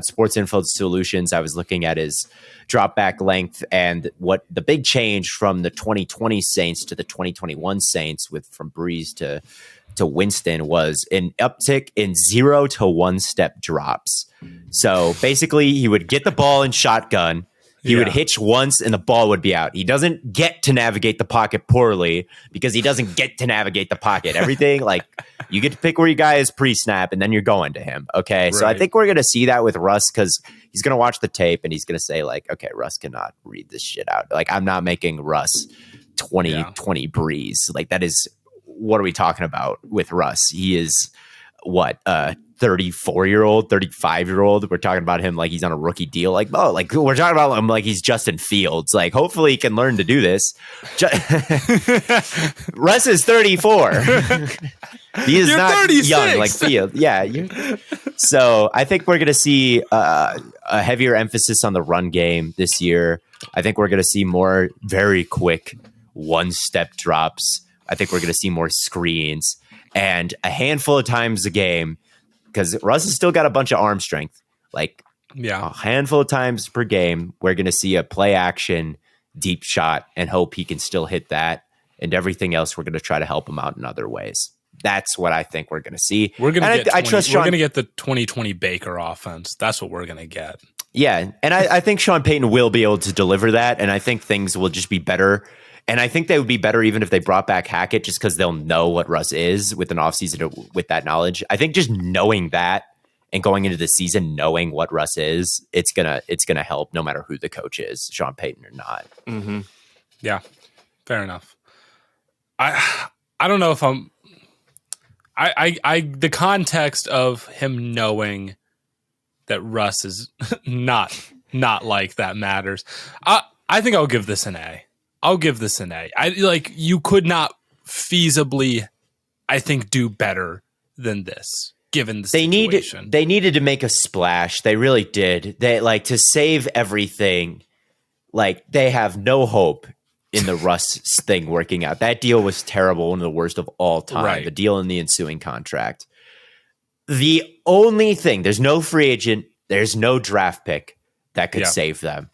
Sports Info Solutions, I was looking at his drop back length, and what the big change from the 2020 Saints to the 2021 Saints from Breeze to Winston was an uptick in 0 to 1 step drops. So basically he would get the ball in shotgun. He would hitch once and the ball would be out. He doesn't get to navigate the pocket poorly because he doesn't get to navigate the pocket. Everything you get to pick where your guy is pre-snap and then you're going to him. Okay. Right. So I think we're going to see that with Russ, because he's going to watch the tape and he's going to say okay, Russ cannot read this shit out. I'm not making Russ 20 Breeze. That is, what are we talking about with Russ? He is 34-year-old, 35-year-old. We're talking about him he's on a rookie deal. We're talking about him he's Justin Fields. Hopefully he can learn to do this. Russ is 34. He is not 36. young like Fields. Yeah. So I think we're going to see a heavier emphasis on the run game this year. I think we're going to see more very quick one-step drops. I think we're going to see more screens and a handful of times a game, because Russ has still got a bunch of arm strength. A handful of times per game, we're going to see a play action deep shot and hope he can still hit that. And everything else, we're going to try to help him out in other ways. That's what I think we're going to see. We're going to get the 2020 Baker offense. That's what we're going to get. Yeah. And I think Sean Payton will be able to deliver that. And I think things will just be better. And I think they would be better even if they brought back Hackett, just because they'll know what Russ is with an offseason with that knowledge. I think just knowing that and going into the season knowing what Russ is, it's gonna help no matter who the coach is, Sean Payton or not. Mm-hmm. Yeah, fair enough. I don't know if the context of him knowing that Russ is not like that matters. I think I'll give this an A. You could not feasibly, I think, do better than this, given the situation. They needed to make a splash. They really did. They to save everything. They have no hope in the Russ thing working out. That deal was terrible, one of the worst of all time. Right. The deal and the ensuing contract. The only thing, there's no free agent, there's no draft pick that could save them.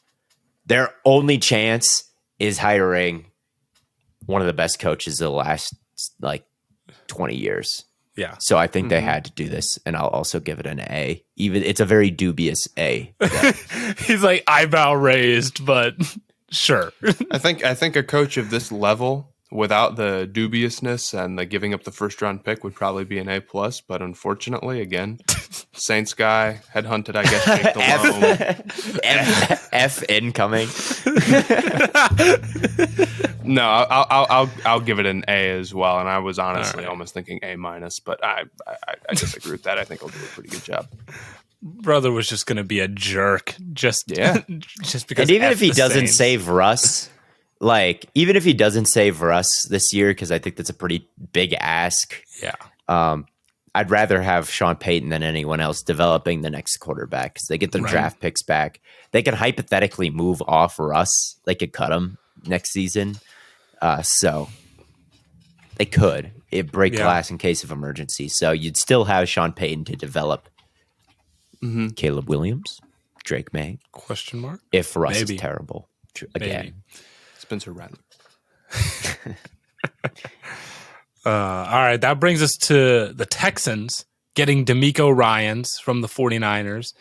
Their only chance is hiring one of the best coaches of the last 20 years. Yeah. So I think they had to do this, and I'll also give it an A. Even it's a very dubious A. He's like eyebrow raised, but sure. I think a coach of this level, without the dubiousness and the giving up the first round pick, would probably be an A plus. But unfortunately, again, Saints guy headhunted, I guess. Jake Delhomme. F incoming. No, I'll give it an A as well. And I was honestly almost thinking A minus, but I disagree with that. I think he'll do a pretty good job. Brother was just going to be a jerk, just because. And even if he doesn't Saints. save Russ, even if he doesn't save Russ this year, because I think that's a pretty big ask. Yeah. I'd rather have Sean Payton than anyone else developing the next quarterback because they get their draft picks back. They can hypothetically move off Russ. They could cut him next season. So they could. It break glass in case of emergency. So you'd still have Sean Payton to develop Caleb Williams, Drake May. Question mark? If Russ is terrible. Again. Maybe. Spencer Rattler. All right, that brings us to the Texans getting DeMeco Ryans from the 49ers,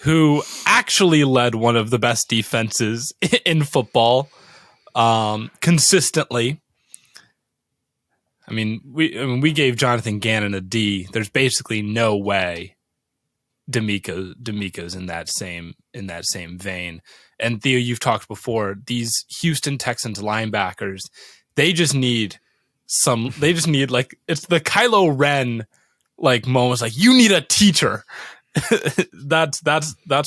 who actually led one of the best defenses in football consistently. I mean, we gave Jonathan Gannon a D. There's basically no way DeMeco's in that same vein. And Theo, you've talked before, these Houston Texans linebackers, they just need like, it's the Kylo Ren like moments, like you need a teacher. that's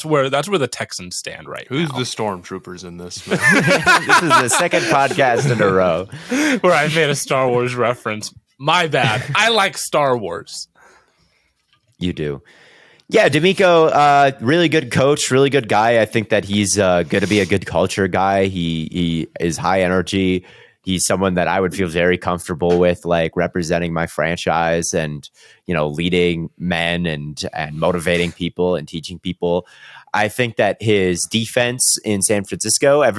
where the Texans stand right Who's now. the stormtroopers in this, man? This is the second podcast in a row where I made a Star Wars reference. My bad. I like Star Wars. You do. Yeah, DeMeco, really good coach, really good guy. I think that he's going to be a good culture guy. He is high energy. He's someone that I would feel very comfortable with, like representing my franchise and, leading men and motivating people and teaching people. I think that his defense in San Francisco, all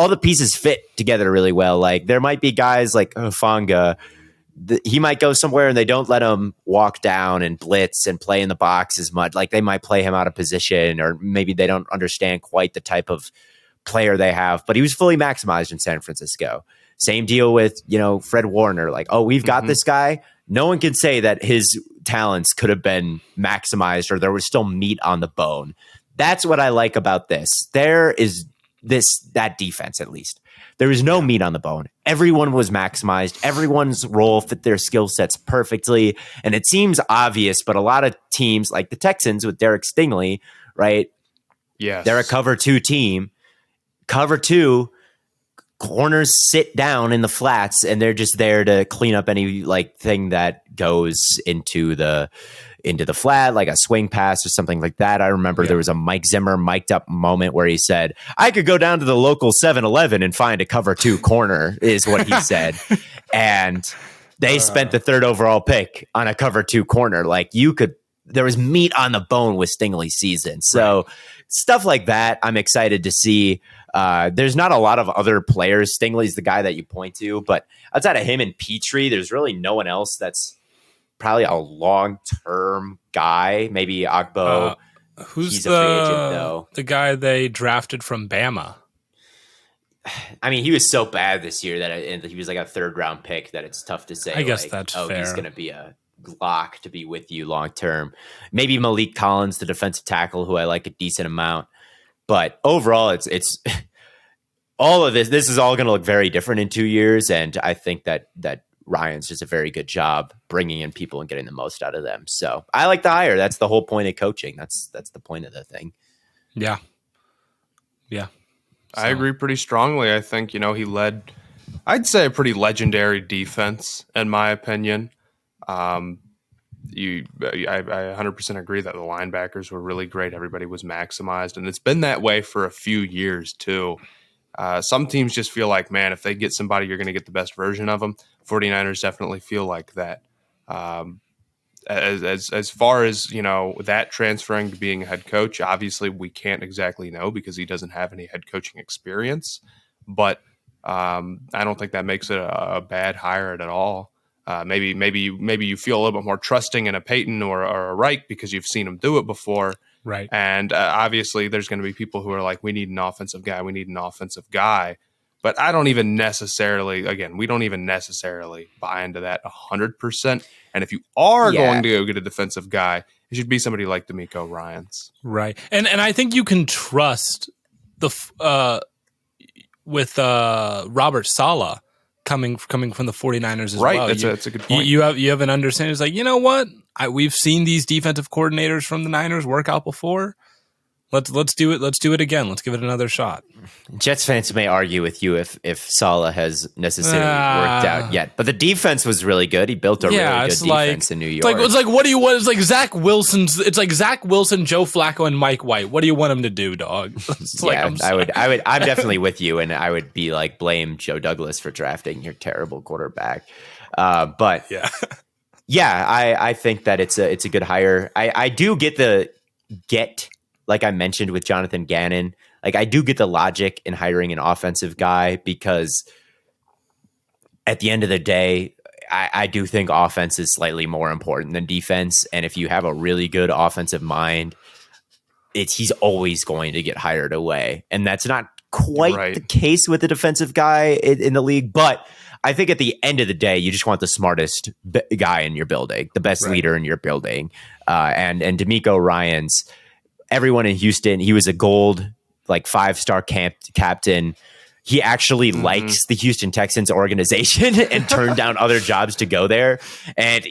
the pieces fit together really well. Like there might be guys like Hufanga, he might go somewhere and they don't let him walk down and blitz and play in the box as much. Like they might play him out of position, or maybe they don't understand quite the type of player they have, but he was fully maximized in San Francisco. Same deal with, Fred Warner. Like, we've got this guy. No one can say that his talents could have been maximized or there was still meat on the bone. That's what I like about this. There is that defense, at least. There was no meat on the bone. Everyone was maximized. Everyone's role fit their skill sets perfectly. And it seems obvious, but a lot of teams like the Texans with Derek Stingley, right? Yes. They're a cover 2 team. Cover 2, corners sit down in the flats, and they're just there to clean up any thing that goes into the flat, like a swing pass or something like that. I remember there was a Mike Zimmer mic'd up moment where he said, "I could go down to the local 7-Eleven and find a cover 2 corner," is what he said. And they spent the 3rd overall pick on a cover 2 corner. Like there was meat on the bone with Stingley's season. So stuff like that, I'm excited to see. There's not a lot of other players. Stingley's the guy that you point to, but outside of him and Petrie, there's really no one else that's probably a long-term guy. Maybe Agbo. Who's He's a free agent, though. The guy they drafted from Bama? I mean, he was so bad this year that he was like a 3rd-round pick that it's tough to say. I guess that's fair. He's going to be a lock to be with you long-term. Maybe Malik Collins, the defensive tackle, who I like a decent amount. But overall, it's all of this. This is all going to look very different in 2 years, and I think that Ryan's does a very good job bringing in people and getting the most out of them. So I like the hire. That's the whole point of coaching. That's the point of the thing. Yeah. I agree pretty strongly. I think he led, I'd say, a pretty legendary defense in my opinion. I 100% agree that the linebackers were really great. Everybody was maximized, and it's been that way for a few years too. Some teams just feel like, man, if they get somebody, you're going to get the best version of them. 49ers definitely feel like that. As far as, that transferring to being a head coach, obviously we can't exactly know because he doesn't have any head coaching experience, but I don't think that makes it a bad hire at all. Maybe you feel a little bit more trusting in a Payton or a Reich because you've seen him do it before. Right. And obviously there's going to be people who are like, we need an offensive guy. We need an offensive guy. But I don't even necessarily, again, we don't even necessarily buy into that 100%. And if you are going to go get a defensive guy, it should be somebody like DeMeco Ryans. Right. And I think you can trust with Robert Saleh coming from the 49ers as well. Right. That's a good point. You have an understanding. It's like, you know what? We've seen these defensive coordinators from the Niners work out before. Let's do it. Let's do it again. Let's give it another shot. Jets fans may argue with you if Saleh has necessarily worked out yet, but the defense was really good. He built a really good defense in New York. It's like what do you want? It's like Zach Wilson, Joe Flacco, and Mike White. What do you want him to do, dog? I'm definitely with you, and I would be like, blame Joe Douglas for drafting your terrible quarterback. But I think that it's a good hire. I do get. Like I mentioned with Jonathan Gannon, like I do get the logic in hiring an offensive guy because at the end of the day, I do think offense is slightly more important than defense. And if you have a really good offensive mind, he's always going to get hired away. And that's not quite the case with the defensive guy in the league. But I think at the end of the day, you just want the smartest guy in your building, the best leader in your building. And DeMeco Ryans, everyone in Houston, he was a gold, like 5-star captain. He actually likes the Houston Texans organization and turned down other jobs to go there. And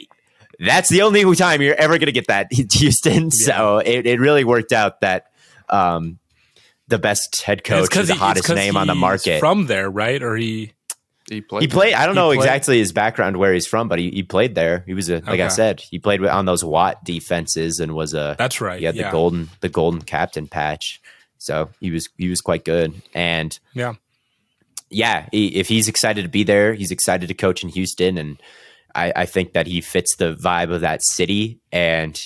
that's the only time you're ever going to get that in Houston. Yeah. So it really worked out that the best head coach is the hottest name on the market. From there, right? Or he played. I don't know exactly his background, where he's from, but he played there. He was I said, he played on those Watt defenses and was that's right. He had the golden captain patch, so he was quite good. And if he's excited to be there, he's excited to coach in Houston, and I think that he fits the vibe of that city, and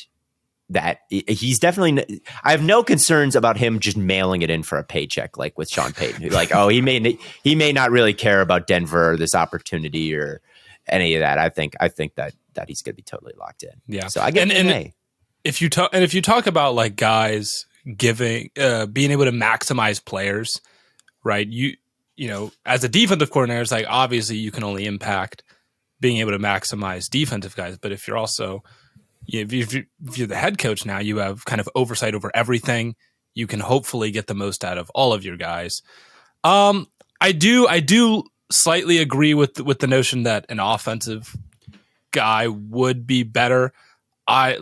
that he's definitely. I have no concerns about him just mailing it in for a paycheck, like with Sean Payton. Like, he may not really care about Denver or this opportunity or any of that. I think that he's going to be totally locked in. Yeah. So I get an if you talk about like guys being able to maximize players, right? You know, as a defensive coordinator, it's like obviously you can only impact being able to maximize defensive guys, but if you're also if you're the head coach now, you have kind of oversight over everything. You can hopefully get the most out of all of your guys. I do slightly agree with the notion that an offensive guy would be better. I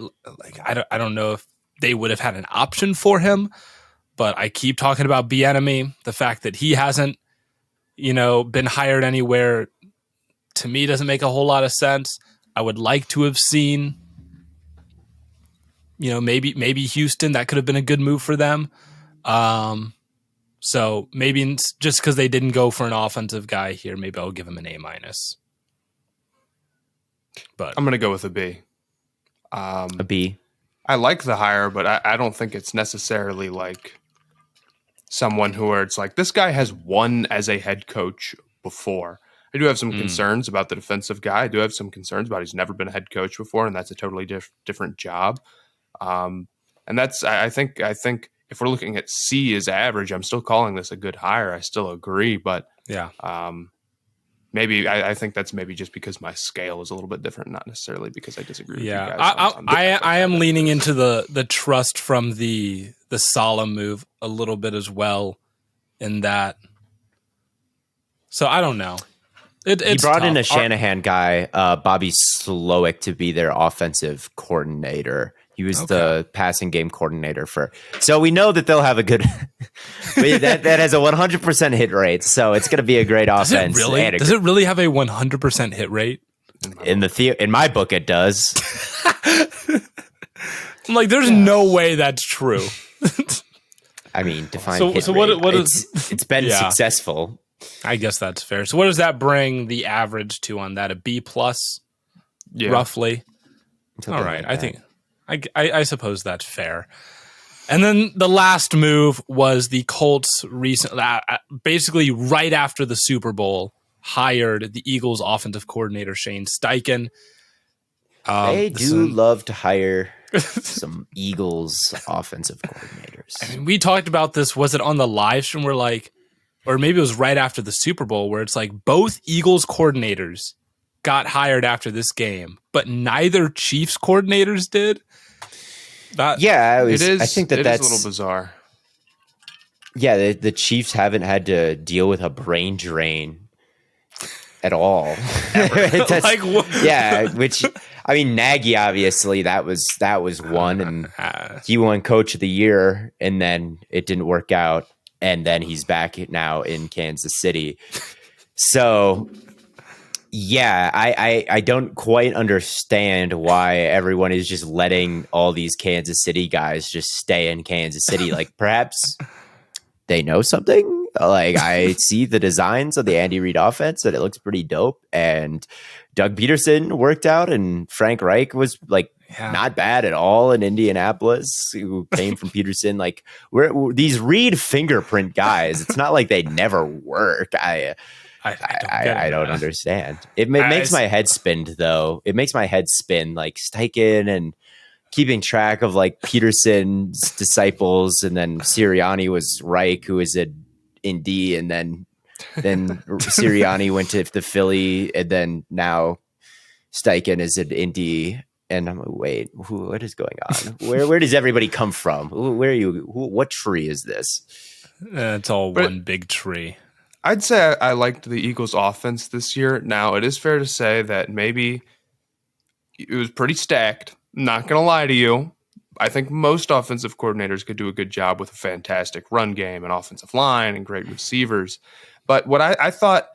don't know if they would have had an option for him, but I keep talking about Bieniemy. The fact that he hasn't, been hired anywhere, to me doesn't make a whole lot of sense. I would like to have seen, maybe Houston. That could have been a good move for them. So maybe just because they didn't go for an offensive guy here, maybe I'll give him an A-. But I'm going to go with a B. A B. I like the hire, but I don't think it's necessarily like someone where it's like, this guy has won as a head coach before. I do have some concerns about the defensive guy. I do have some concerns about he's never been a head coach before, and that's a totally different job. And that's I think if we're looking at C as average, I'm still calling this a good hire. I still agree, but maybe I think that's maybe just because my scale is a little bit different, not necessarily because I disagree with you guys. I am leaning into the trust from the Saleh move a little bit as well in that. So I don't know. He brought in a Shanahan guy, Bobby Slowick, to be their offensive coordinator. He was the passing game coordinator so we know that they'll have a good that has a 100% hit rate. So it's going to be a great offense. Does it really have a 100% hit rate? In my book, it does. I'm like, there's no way that's true. I mean, define hit rate. What is it's been successful. I guess that's fair. So what does that bring the average to on that? A B+, roughly? All right. I think I suppose that's fair. And then the last move was the Colts basically right after the Super Bowl, hired the Eagles offensive coordinator, Shane Steichen. They do love to hire some Eagles offensive coordinators. I mean, we talked about this. Was it on the live stream where like, or maybe it was right after the Super Bowl where it's like both Eagles coordinators got hired after this game, but neither Chiefs coordinators did? I think that's a little bizarre. Yeah, the Chiefs haven't had to deal with a brain drain at all. Like, yeah, which I mean, Nagy obviously that was one, and he won Coach of the Year, and then it didn't work out, and then he's back now in Kansas City. So, yeah, I don't quite understand why everyone is just letting all these Kansas City guys just stay in Kansas City. Like, perhaps they know something. Like, I see the designs of the Andy Reid offense and it looks pretty dope. And Doug Peterson worked out, and Frank Reich was like not bad at all in Indianapolis, who came from Peterson. Like, we're these Reid fingerprint guys. It's not like they never work. I don't understand. It makes my head spin, though. It makes my head spin, like Steichen and keeping track of like Peterson's disciples, and then Sirianni was Reich, who is in Indy, and then Sirianni went to the Philly, and then now Steichen is in Indy. And I'm like, wait, what is going on? Where does everybody come from? Where are you? What tree is this? It's all one big tree. I'd say I liked the Eagles' offense this year. Now, it is fair to say that maybe it was pretty stacked. Not going to lie to you. I think most offensive coordinators could do a good job with a fantastic run game and offensive line and great receivers. But what I thought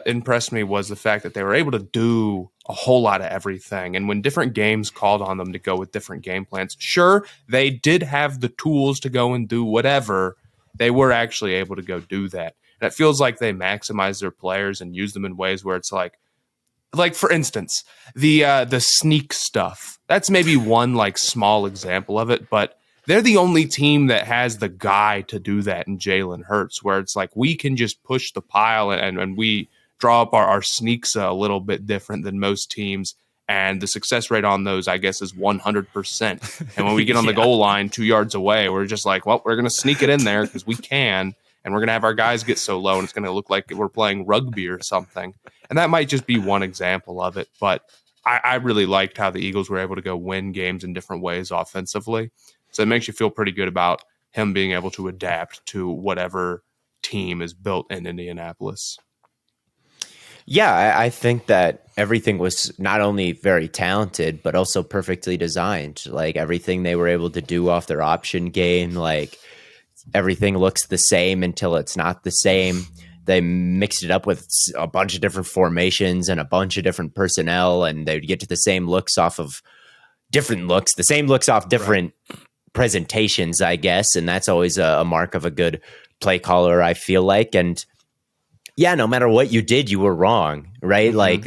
impressed me was the fact that they were able to do a whole lot of everything. And when different games called on them to go with different game plans, sure, they did have the tools to go and do whatever. They were actually able to go do that. And it feels like they maximize their players and use them in ways where it's like for instance, the sneak stuff. That's maybe one like small example of it, but they're the only team that has the guy to do that in Jalen Hurts, where it's like we can just push the pile and we draw up our sneaks a little bit different than most teams. And the success rate on those, I guess, is 100%. And when we get on the goal line 2 yards away, we're just like, well, we're going to sneak it in there because we can. And we're going to have our guys get so low, and it's going to look like we're playing rugby or something. And that might just be one example of it. But I really liked how the Eagles were able to go win games in different ways offensively. So it makes you feel pretty good about him being able to adapt to whatever team is built in Indianapolis. Yeah, I think that everything was not only very talented, but also perfectly designed. Like, everything they were able to do off their option game, like, everything looks the same until it's not the same. They mixed it up with a bunch of different formations and a bunch of different personnel, and they'd get to the same looks off of different looks, the same looks off different presentations, I guess. And that's always a mark of a good play caller, I feel like. And yeah, no matter what you did, you were wrong, right? Mm-hmm. Like,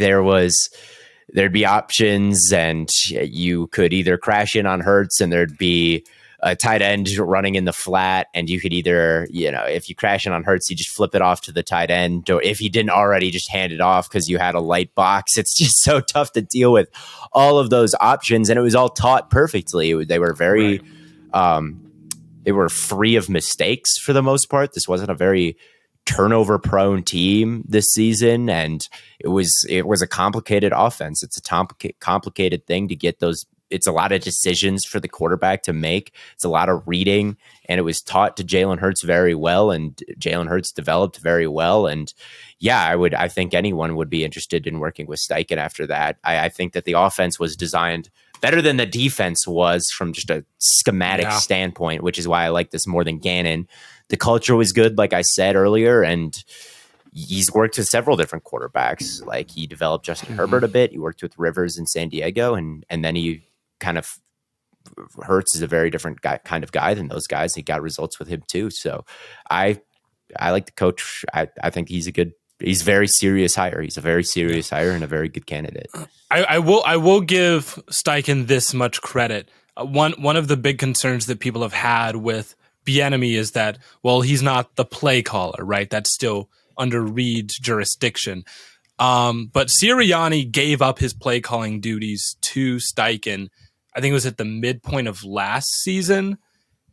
there'd be options, and you could either crash in on Hurts, and there'd be a tight end running in the flat, and you could either, if you crash in on Hurts, you just flip it off to the tight end, or if he didn't already, just hand it off because you had a light box. It's just so tough to deal with all of those options, and it was all taught perfectly. They were very, they were free of mistakes for the most part. This wasn't a very turnover-prone team this season, and it was a complicated offense. It's a complicated thing to get those. It's a lot of decisions for the quarterback to make. It's a lot of reading, and it was taught to Jalen Hurts very well, and Jalen Hurts developed very well. And yeah, I think anyone would be interested in working with Steichen after that. I think that the offense was designed better than the defense was from just a schematic standpoint, which is why I like this more than Gannon. The culture was good, like I said earlier, and he's worked with several different quarterbacks. Like, he developed Justin Herbert a bit. He worked with Rivers in San Diego, and then he kind of, Hurts is a very different kind of guy than those guys. He got results with him too. So I like the coach. I think he's a very serious hire. He's a very serious hire and a very good candidate. I will give Steichen this much credit. One of the big concerns that people have had with Bieniemy is that, well, he's not the play caller, right? That's still under Reed's jurisdiction. But Sirianni gave up his play calling duties to Steichen. I think it was at the midpoint of last season.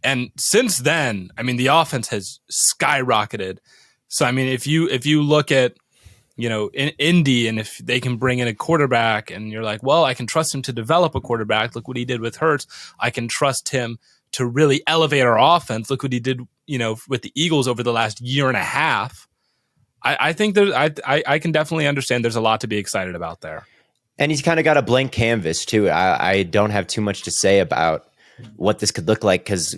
And since then, I mean, the offense has skyrocketed. So, I mean, if you look at, in Indy, and if they can bring in a quarterback and you're like, well, I can trust him to develop a quarterback. Look what he did with Hurts. I can trust him to really elevate our offense. Look what he did, with the Eagles over the last year and a half. I think I can definitely understand there's a lot to be excited about there. And he's kind of got a blank canvas too. I don't have too much to say about what this could look like, because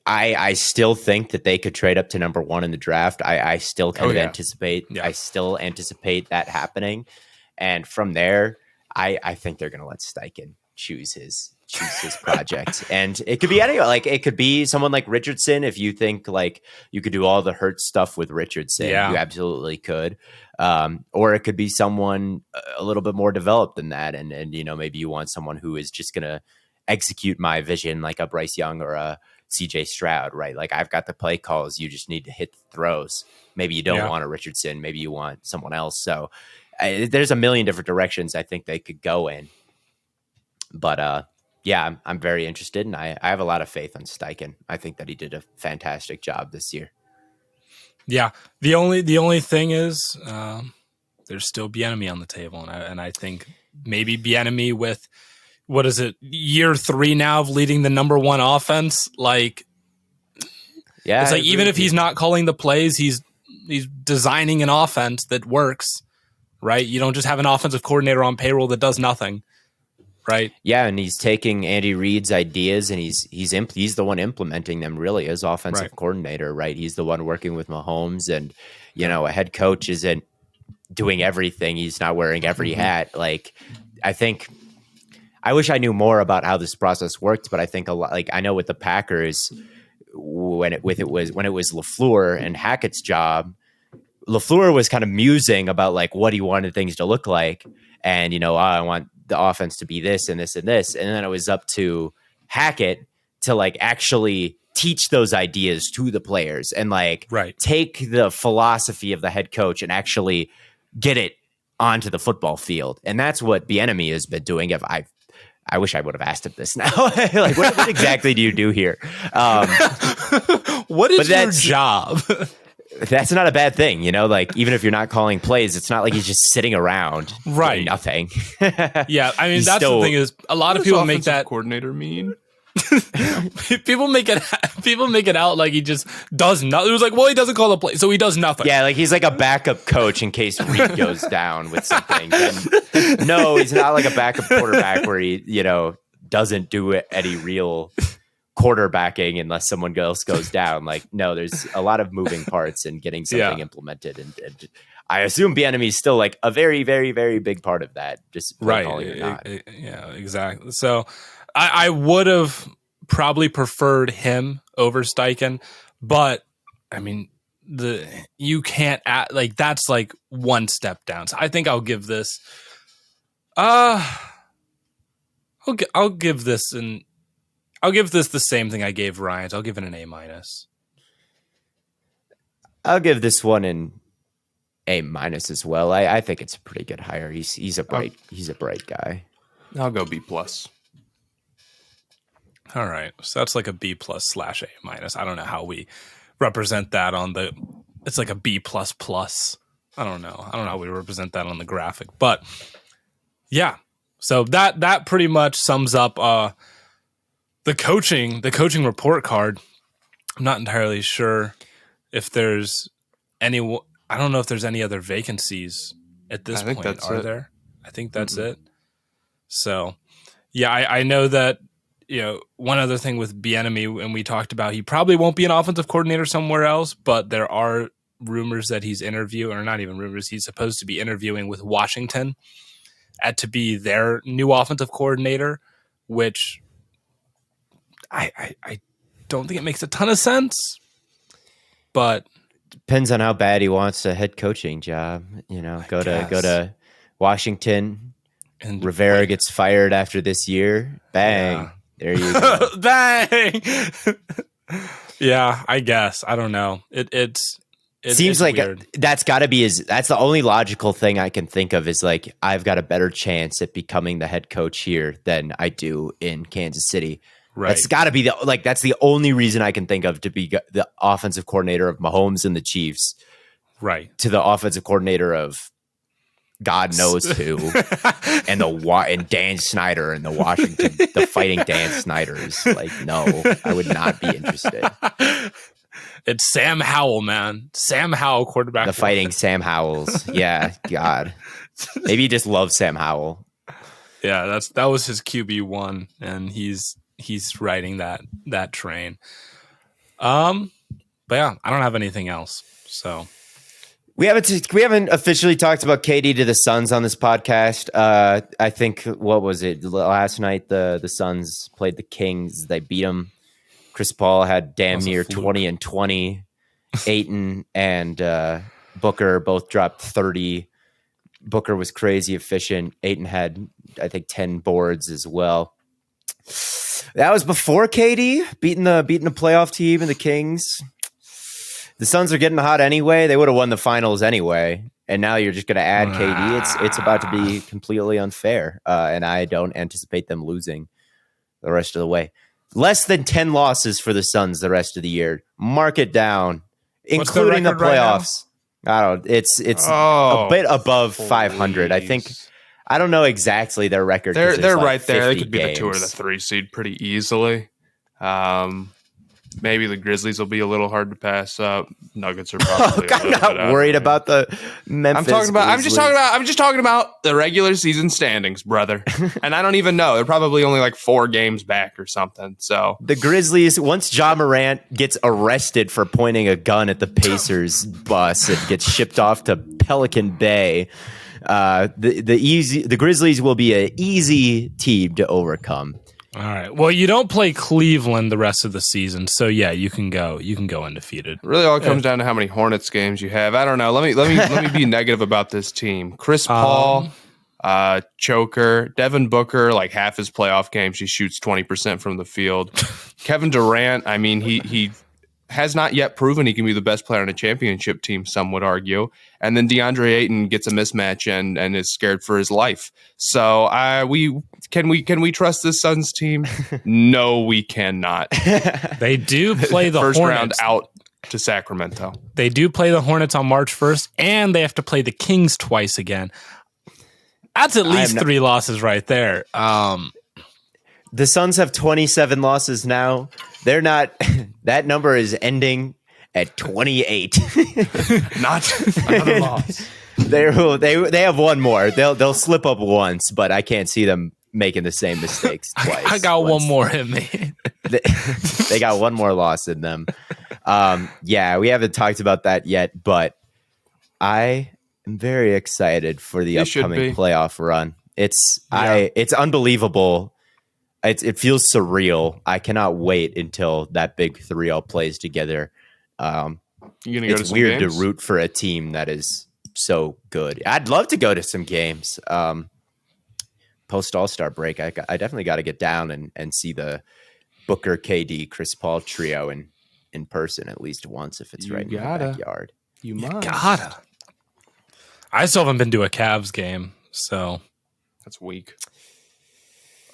I still think that they could trade up to number 1 in the draft. I still kind of anticipate. Yeah. I still anticipate that happening, and from there, I think they're going to let Steichen choose his project. And it could be it could be someone like Richardson. If you think like you could do all the Hurt stuff with Richardson, you absolutely could. Or it could be someone a little bit more developed than that. And maybe you want someone who is just going to execute my vision, like a Bryce Young or a CJ Stroud, right? Like, I've got the play calls. You just need to hit the throws. Maybe you don't want a Richardson. Maybe you want someone else. So there's a million different directions I think they could go in. But I'm very interested, and I have a lot of faith on Steichen. I think that he did a fantastic job this year. Yeah, the only thing is there's still Bieniemy on the table, and I think maybe Bieniemy with, what is it, year 3 now of leading the number 1 offense? Like, it's like, even if he's not calling the plays, he's designing an offense that works, right? You don't just have an offensive coordinator on payroll that does nothing. Right. Yeah, and he's taking Andy Reid's ideas, and he's the one implementing them really as offensive coordinator, right? He's the one working with Mahomes, and a head coach isn't doing everything. He's not wearing every hat. Like, I wish I knew more about how this process worked, but I think a lot. Like, I know with the Packers, when it was LaFleur and Hackett's job, LaFleur was kind of musing about like what he wanted things to look like, and I want the offense to be this and this and this. And then it was up to Hackett to like actually teach those ideas to the players and like take the philosophy of the head coach and actually get it onto the football field. And that's what Bieniemy has been doing. I wish I would have asked him this now. Like, what exactly do you do here? What is your job? That's not a bad thing, like, even if you're not calling plays, it's not like he's just sitting around doing nothing. Yeah. I mean, that's the thing is, a lot of people make that coordinator mean. people make it out like he just does nothing. It was like, well, he doesn't call the play, so he does nothing. Yeah, like he's like a backup coach in case Reed goes down with something. And no, he's not like a backup quarterback where he, doesn't do any real quarterbacking unless someone else goes down. Like, no, there's a lot of moving parts in getting something implemented, and I assume Bieniemy is still like a very, very, very big part of that. Just calling or not. Yeah, exactly. So I would have probably preferred him over Steichen, but I mean, you can't like, that's like one step down. So I think I'll give this. I'll give this the same thing I gave Ryans. I'll give it an A-. I'll give this one an A- as well. I think it's a pretty good hire. He's a bright guy. I'll go B+. All right, so that's like a B+ / A-. I don't know how we represent that on the. It's like a B++. I don't know how we represent that on the graphic, but yeah. So that pretty much sums up the coaching report card. I'm not entirely sure if there's any. I don't know if there's any other vacancies at this point. Are there? I think that's it. So, yeah, I know that, one other thing with Bieniemy, and we talked about, he probably won't be an offensive coordinator somewhere else, but there are rumors that he's interviewing, or not even rumors, he's supposed to be interviewing with Washington to be their new offensive coordinator, which I don't think it makes a ton of sense, but depends on how bad he wants a head coaching job. Go to Washington, and Rivera gets fired after this year. Bang. Yeah. There you go. Bang. Yeah, I guess. I don't know. It's Seems it's like weird. that's got to be that's the only logical thing I can think of is like I've got a better chance at becoming the head coach here than I do in Kansas City. Right. That's got to be that's the only reason I can think of to be the offensive coordinator of Mahomes and the Chiefs, Right. to the offensive coordinator of God knows who, and Dan Snyder and the Fighting Dan Snyders. Like, no, I would not be interested. It's Sam Howell, man. Sam Howell, quarterback. The Fighting Sam Howells. Yeah, God. Maybe he just loves Sam Howell. Yeah, that was his QB1, and he's riding that train. But yeah, I don't have anything else. So we haven't officially talked about KD to the Suns on this podcast. I think, what was it, last night? The Suns played the Kings. They beat them. Chris Paul had damn near 20 and 20. Ayton and Booker both dropped 30. Booker was crazy efficient. Ayton had, I think, 10 boards as well. That was before KD beating the playoff team and the Kings. The Suns are getting hot anyway. They would have won the finals anyway. And now you're just going to add KD. It's about to be completely unfair. And I don't anticipate them losing the rest of the way. Less than 10 losses for the Suns the rest of the year. Mark it down, including the playoffs. I don't. It's a bit above 500. I think. I don't know exactly their record. They're right there. They could be games. the 2 or the 3 seed pretty easily. Maybe the Grizzlies will be a little hard to pass up. Nuggets are probably. I'm not worried about the Memphis. I'm just talking about the regular season standings, brother. And I don't even know. They're probably only like 4 games back or something. So the Grizzlies, once Ja Morant gets arrested for pointing a gun at the Pacers bus and gets shipped off to Pelican Bay, the Grizzlies will be an easy team to overcome. All right. Well, you don't play Cleveland the rest of the season, so yeah, you can go undefeated. Really, all comes down to how many Hornets games you have. I don't know. Let me be negative about this team. Chris Paul, choker. Devin Booker, like half his playoff games, he shoots 20% from the field. Kevin Durant, I mean, he has not yet proven he can be the best player on a championship team, some would argue. And then DeAndre Ayton gets a mismatch and is scared for his life. So can we trust this Suns team? No, we cannot. They do play the first Hornets. round out to Sacramento. They do play the Hornets on March 1st, and they have to play the Kings twice again. That's at least 3 losses right there. The Suns have 27 losses now. They're not. That number is ending at 28. Not another loss. They have one more. They'll slip up once, but I can't see them making the same mistakes twice. I got one more in me. They got one more loss in them. Yeah, we haven't talked about that yet, but I am very excited for the upcoming playoff run. It's unbelievable. It feels surreal. I cannot wait until that big 3-0 plays together. It's weird to root for a team that is so good. I'd love to go to some games. Post All-Star break, I definitely got to get down and see the Booker, KD, Chris Paul trio in person at least once if it's right in the backyard. You must. Gotta. I still haven't been to a Cavs game, so that's weak.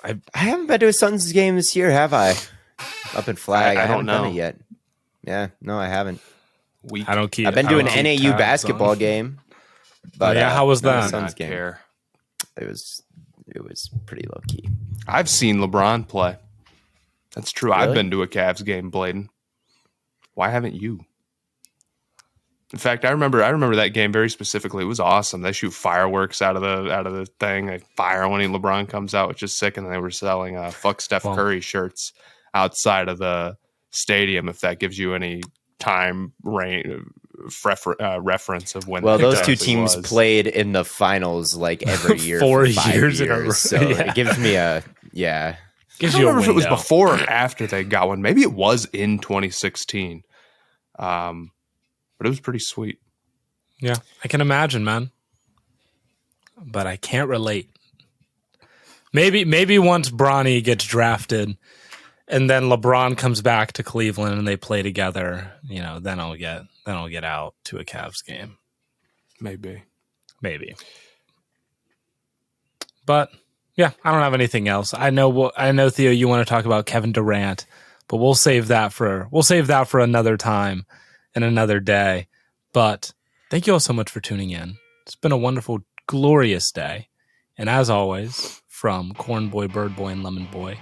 I haven't been to a Suns game this year, have I? Up in Flag, I don't haven't know done it yet. Yeah, no, I haven't. Weak. I don't keep. I've been to an NAU basketball game, but how was that? Suns game. Care. It was pretty low key. I've seen LeBron play. That's true. Really? I've been to a Cavs game, Bladen. Why haven't you? In fact, I remember that game very specifically. It was awesome. They shoot fireworks out of the thing. They fire when LeBron comes out, which is sick. And they were selling "fuck Steph Curry" shirts outside of the stadium. If that gives you any time reference of when. Well, those two teams played in the finals like every year 4 for 5 years in a row. So it gives me a I don't remember if it was before or after they got one. Maybe it was in 2016. But it was pretty sweet. Yeah, I can imagine, man. But I can't relate. Maybe once Bronny gets drafted and then LeBron comes back to Cleveland and they play together, then I'll get then I'll get out to a Cavs game. Maybe. But yeah, I don't have anything else. I know Theo, you want to talk about Kevin Durant, but we'll save that for another time and another day. But thank you all so much for tuning in. It's been a wonderful, glorious day. And as always, from Corn Boy, Bird Boy, and Lemon Boy,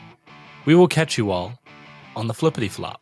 we will catch you all on the flippity flop.